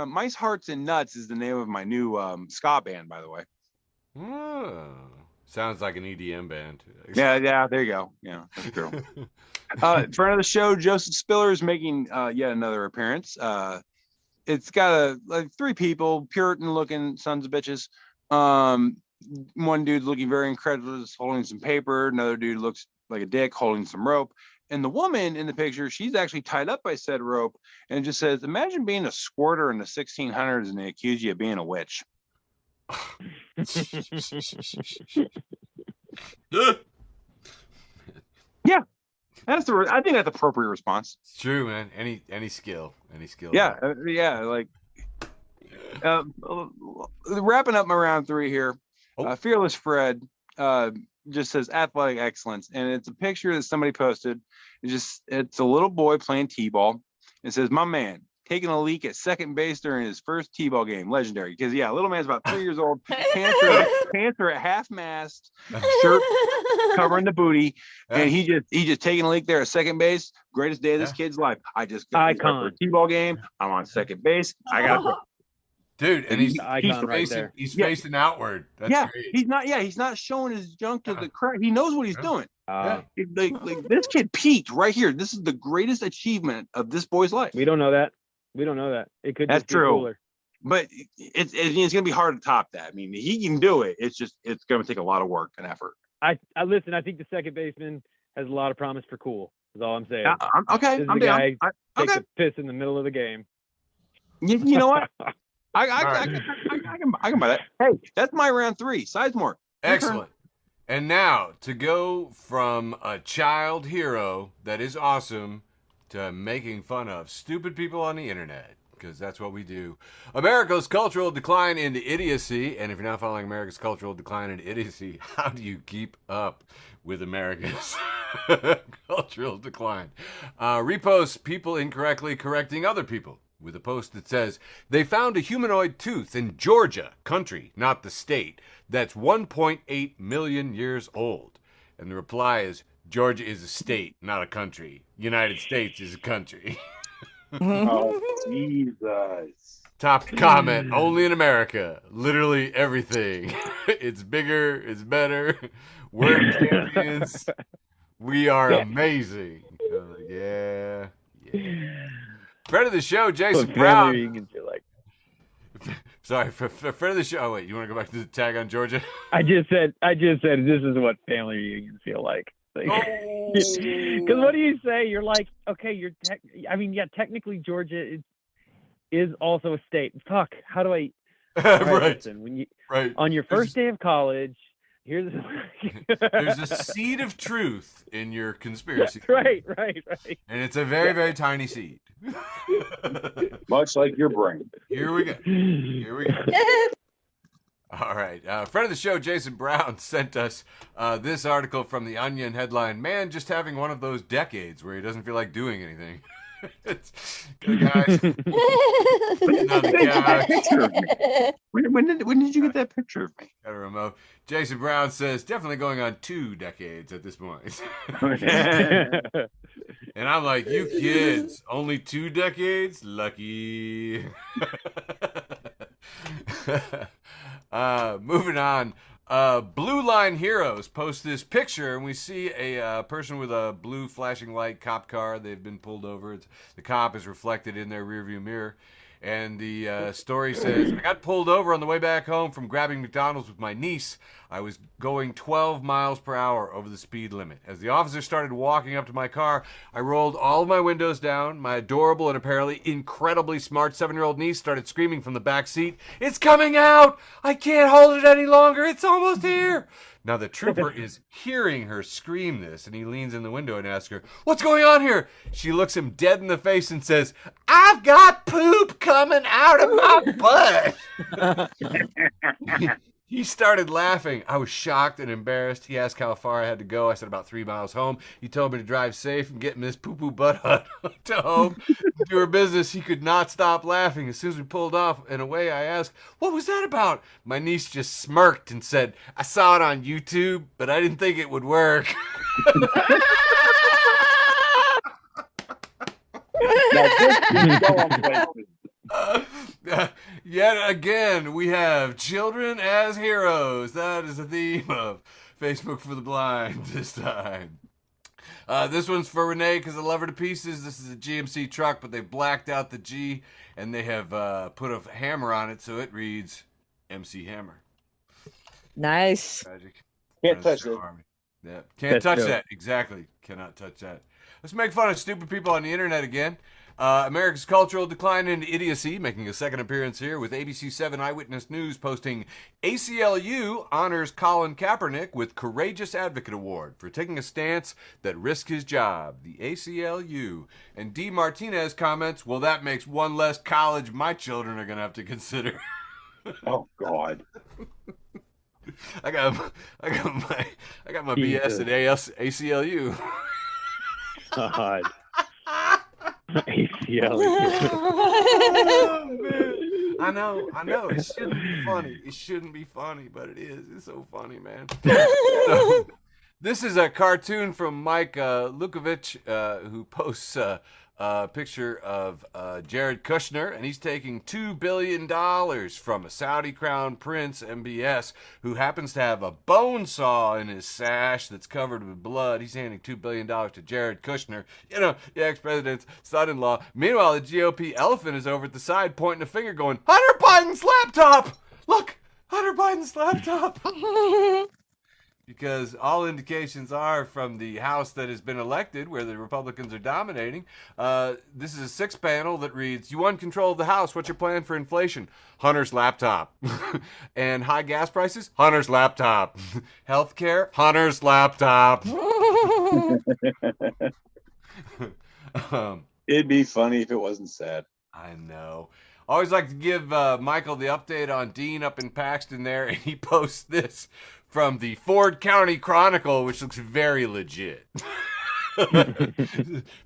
Mice, Hearts, and Nuts is the name of my new ska band, by the way. Oh, sounds like an EDM band. Yeah, there you go. Yeah, that's true. Friend of the show, Joseph Spiller, is making yet another appearance. It's got 3 people, Puritan-looking sons of bitches. One dude looking very incredulous, holding some paper. Another dude looks like a dick, holding some rope. And the woman in the picture, she's actually tied up by said rope, and it just says, imagine being a squirter in the 1600s and they accuse you of being a witch. Yeah, I think that's appropriate response. It's true, man. Any skill. Yeah, like wrapping up my round 3 here. Fearless Fred just says athletic excellence, and it's a picture that somebody posted. It's a little boy playing t-ball. It says, my man taking a leak at second base during his first t-ball game. Legendary, because little man's about 3 years old, pants are at half mast, shirt covering the booty, and he just taking a leak there at second base. Greatest day of this kid's life. I just got for a t-ball game. I'm on second base. I got dude, and he's facing outward. That's great. He's not showing his junk to the crowd. He knows what he's doing. Like this kid peaked right here. This is the greatest achievement of this boy's life. We don't know that. It could That's just be true. cooler. But it's gonna be hard to top that. I mean, he can do it. It's gonna take a lot of work and effort. I listen. I think the second baseman has a lot of promise for cool. Is all I'm saying. Okay, I'm down. Takes a piss in the middle of the game. You know what? I can buy that. Hey, that's my round 3. Sizemore. Excellent. And now to go from a child hero that is awesome to making fun of stupid people on the internet, because that's what we do. America's cultural decline into idiocy. And if you're not following America's cultural decline into idiocy, how do you keep up with America's cultural decline? Repost people incorrectly correcting other people with a post that says, they found a humanoid tooth in Georgia, country, not the state, that's 1.8 million years old. And the reply is, Georgia is a state, not a country. United States is a country. Oh, Jesus. Top comment, only in America. Literally everything. It's bigger, it's better. We're champions. We are amazing. Yeah. Friend of the show, Jason Brown. Sorry, friend of the show. Oh, wait, you want to go back to the tag on Georgia? I just said this is what family reunions feel like. Because what do you say? You're like, okay, technically Georgia is also a state. Fuck, how do I? Right. Listen, when you on your first day of college, there's a seed of truth in your conspiracy. Right. And it's a very, very tiny seed. Much like your brain. Here we go. All right. Friend of the show, Jason Brown, sent us this article from The Onion headline, man just having one of those decades where he doesn't feel like doing anything. It's good, guys. Sitting on the couch. When did you get that picture of me? Got a remote. Jason Brown says, definitely going on 2 decades at this point. And I'm like, you kids, only 2 decades? Lucky. Moving on. Blue Line Heroes post this picture, and we see a person with a blue flashing light cop car. They've been pulled over. The cop is reflected in their rearview mirror. And the story says, I got pulled over on the way back home from grabbing McDonald's with my niece. I was going 12 miles per hour over the speed limit. As the officer started walking up to my car, I rolled all of my windows down. My adorable and apparently incredibly smart 7-year-old niece started screaming from the back seat, "It's coming out! I can't hold it any longer! It's almost here!" Now the trooper is hearing her scream this, and he leans in the window and asks her, "What's going on here?" She looks him dead in the face and says, "I've got poop coming out of my butt." He started laughing. I was shocked and embarrassed. He asked how far I had to go. I said about 3 miles home. He told me to drive safe and get Miss Poo Poo Butt Hut to home. Do her business. He could not stop laughing. As soon as we pulled off and away, I asked, "What was that about?" My niece just smirked and said, "I saw it on YouTube, but I didn't think it would work." Now, this is going places. Yet again, we have children as heroes. That is the theme of Facebook for the Blind this time. This one's for Renee because I love her to pieces. This is a GMC truck, but they blacked out the G and they have put a hammer on it, so it reads MC Hammer. Nice. Tragic. Can't touch it. Yeah, can't That's touch dope. that. Exactly. Cannot touch that. Let's make fun of stupid people on the internet again. America's cultural decline into idiocy, making a second appearance here with ABC 7 Eyewitness News posting ACLU honors Colin Kaepernick with Courageous Advocate Award for taking a stance that risked his job. The ACLU. And D. Martinez comments, "Well, that makes one less college my children are going to have to consider." Oh God. I got my BS at ACLU. God. ACL. I know. It shouldn't be funny. It shouldn't be funny, but it is. It's so funny, man. So, this is a cartoon from Mike Lukovich, who posts a picture of Jared Kushner, and he's taking $2 billion from a Saudi crown prince, MBS, who happens to have a bone saw in his sash that's covered with blood. He's handing $2 billion to Jared Kushner, the ex-president's son-in-law. Meanwhile, the GOP elephant is over at the side pointing a finger going, "Hunter Biden's laptop! Look, Hunter Biden's laptop!" Because all indications are from the House that has been elected, where the Republicans are dominating. This is a 6 panel that reads, "You won control of the House. What's your plan for inflation?" Hunter's laptop. And high gas prices? Hunter's laptop. Healthcare? Hunter's laptop. It'd be funny if it wasn't sad. I know. Always like to give Michael the update on Dean up in Paxton there, and he posts this from the Ford County Chronicle, which looks very legit.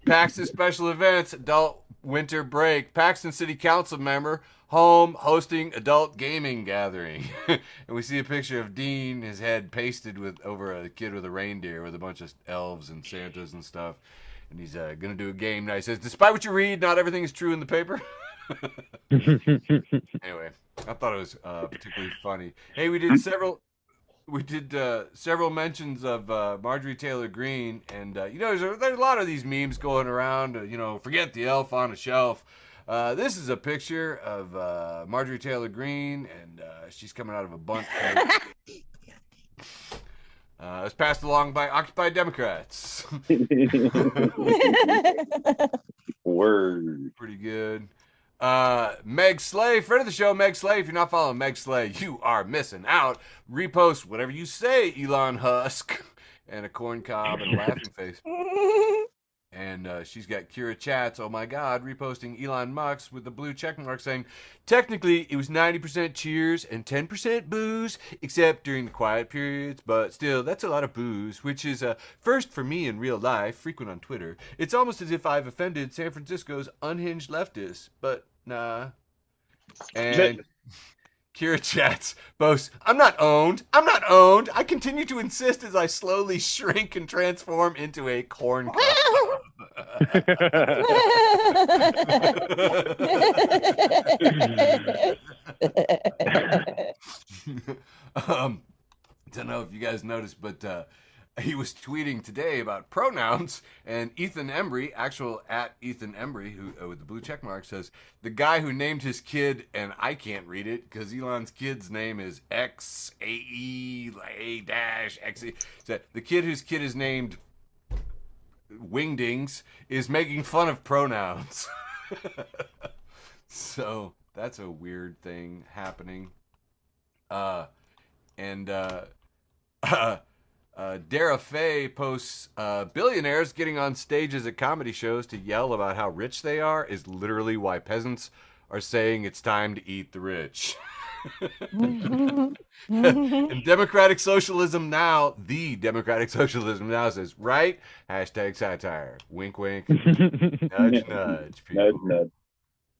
Paxton special events, adult winter break. Paxton City Council member home hosting adult gaming gathering. And we see a picture of Dean, his head pasted over a kid with a reindeer with a bunch of elves and Santas and stuff. And he's going to do a game. Now he says, "Despite what you read, not everything is true in the paper." Anyway, I thought it was particularly funny. Hey, we did several mentions of Marjorie Taylor Greene, and there's a lot of these memes going around. Forget the elf on a shelf. This is a picture of Marjorie Taylor Greene, and she's coming out of a bunt coat. It was passed along by Occupy Democrats. Word. Pretty good. Meg Slay, friend of the show, Meg Slay. If you're not following Meg Slay, you are missing out. Repost whatever you say, Elon Husk, and a corn cob and a laughing face. And she's got Kira Chats, oh my God, reposting Elon Musk with the blue check mark saying, "Technically, it was 90% cheers and 10% booze, except during the quiet periods, but still, that's a lot of booze, which is a first for me in real life, frequent on Twitter. It's almost as if I've offended San Francisco's unhinged leftists, but nah." And Kira Chats boasts, I'm not owned. I continue to insist as I slowly shrink and transform into a corn cob." Don't know if you guys noticed, but he was tweeting today about pronouns, and Ethan Embry, actual at Ethan Embry, who with the blue check mark, says the guy who named his kid, and I can't read it because Elon's kid's name is XAE-A-XE. So the kid whose kid is named Wingdings is making fun of pronouns. So that's a weird thing happening. And Dara Faye posts, billionaires getting on stages at comedy shows to yell about how rich they are is literally why peasants are saying it's time to eat the rich. And Democratic Socialism Now, the Democratic Socialism Now says, right? Hashtag satire. Wink, wink. Nudge, nudge. People. Nudge, nudge.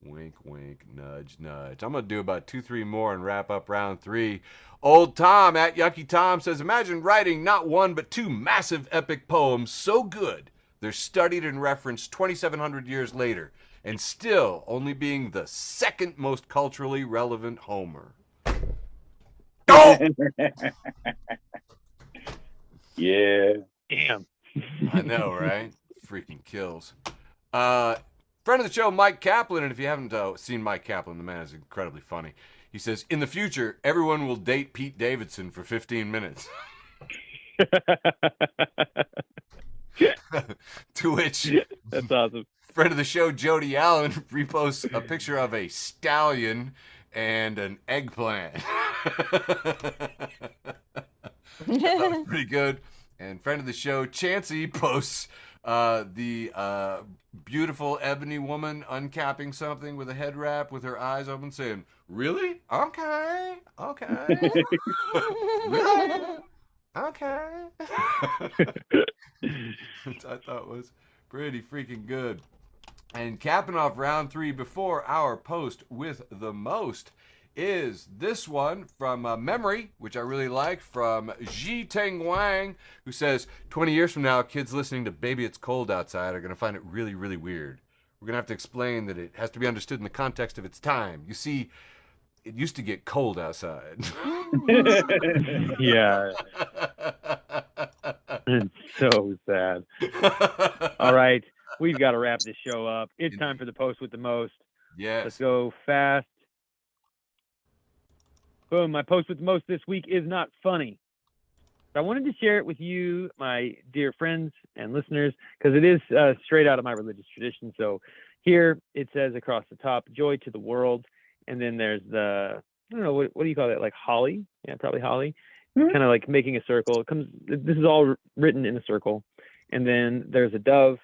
Wink, wink, nudge, nudge. I'm going to do about 2-3 more and wrap up round 3. Old Tom at Yucky Tom says, imagine writing not one but 2 massive epic poems so good they're studied and referenced 2,700 years later and still only being the second most culturally relevant Homer. Oh! Yeah. Damn. I know, right? Freaking kills. Friend of the show, Mike Kaplan, and if you haven't seen Mike Kaplan, the man is incredibly funny. He says, in the future, everyone will date Pete Davidson for 15 minutes. To which... That's awesome. Friend of the show, Jody Allen, reposts a picture of a stallion and an eggplant. That was pretty good. And friend of the show, Chancey, posts the beautiful ebony woman uncapping something with a head wrap with her eyes open saying, really? Okay. Really? Okay. Which I thought was pretty freaking good. And capping off round 3 before our post with the most is this one from Memory, which I really like, from Ji Teng Wang, who says, 20 years from now, kids listening to Baby It's Cold Outside are going to find it really, really weird. We're going to have to explain that it has to be understood in the context of its time. You see, it used to get cold outside. Yeah. It's so sad. All right. We've got to wrap this show up. It's time for the post with the most. Yes. Let's go fast. Boom. My post with the most this week is not funny. I wanted to share it with you, my dear friends and listeners, because it is straight out of my religious tradition. So here it says across the top, joy to the world. And then there's the, I don't know, what do you call it? Like holly? Yeah, probably holly. Mm-hmm. Kind of like making a circle. This is all written in a circle. And then there's a dove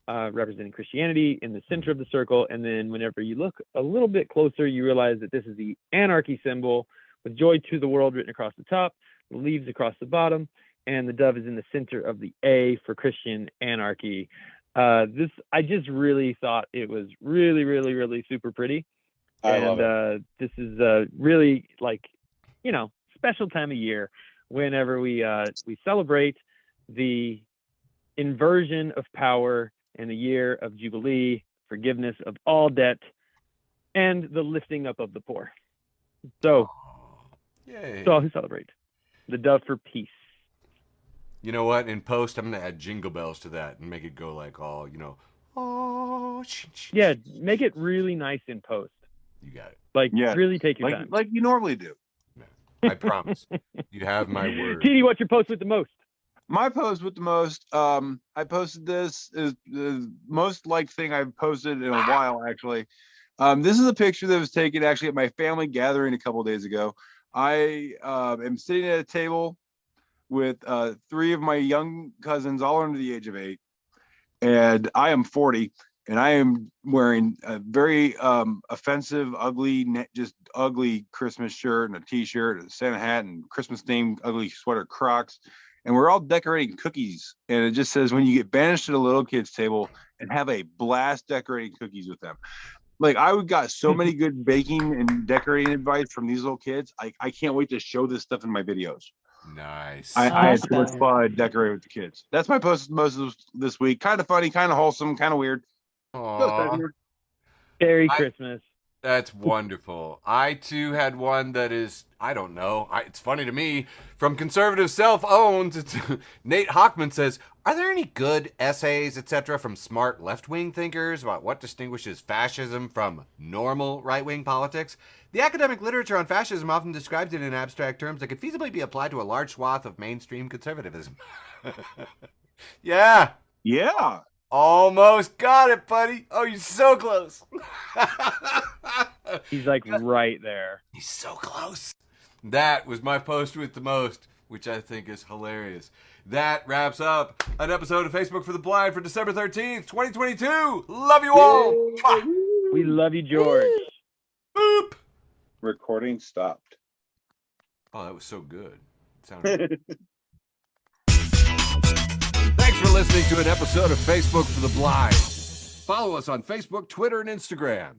representing Christianity in the center of the circle. And then whenever you look a little bit closer, you realize that this is the anarchy symbol with joy to the world written across the top, the leaves across the bottom, and the dove is in the center of the A for Christian anarchy. I just really thought it was really, really, really super pretty. I love it. This is really, like, you know, special time of year whenever we celebrate the inversion of power and the year of Jubilee, forgiveness of all debt, and the lifting up of the poor. So, Yay. that's all who celebrate. The dove for peace. You know what? In post, I'm going to add jingle bells to that and make it go like all, you know, oh, Yeah, make it really nice in post. You got it. Like, Yeah, really take your time. like you normally do. I promise. You have my word. TD, what's your post with the most? My post with the most, I posted this is the most liked thing I've posted in a while, actually. This is a picture that was taken actually at my family gathering a couple of days ago. I am sitting at a table with 3 of my young cousins, all under the age of 8, and I am 40, and I am wearing a very offensive, just ugly Christmas shirt and a t-shirt and a Santa hat and Christmas themed ugly sweater Crocs. And we're all decorating cookies. And it just says, when you get banished to a little kid's table and have a blast decorating cookies with them. Like, I got so many good baking and decorating advice from these little kids. I can't wait to show this stuff in my videos. Nice. I had so much Awesome. fun decorating with the kids. That's my post most of this week. Kind of funny, kind of wholesome, kind of weird. Aw, Merry I- Christmas. that's wonderful. I, too, had one that is, I don't know. It's funny to me. From conservative self-owned, Nate Hockman says, are there any good essays, etc., from smart left-wing thinkers about what distinguishes fascism from normal right-wing politics? The academic literature on fascism often describes it in abstract terms that could feasibly be applied to a large swath of mainstream conservatism. Yeah, Yeah. almost got it, buddy. Oh, you're so close. He's like right there. He's so close. That was my post with the most. which I think is hilarious. That wraps up an episode of Facebook for the Blind for December 13th, 2022. Love you all. Mwah. We love you, George. Boop. Recording stopped. Oh, that was so good. It sounded Thanks for listening to an episode of Facebook for the Blind. Follow us on Facebook, Twitter, and Instagram.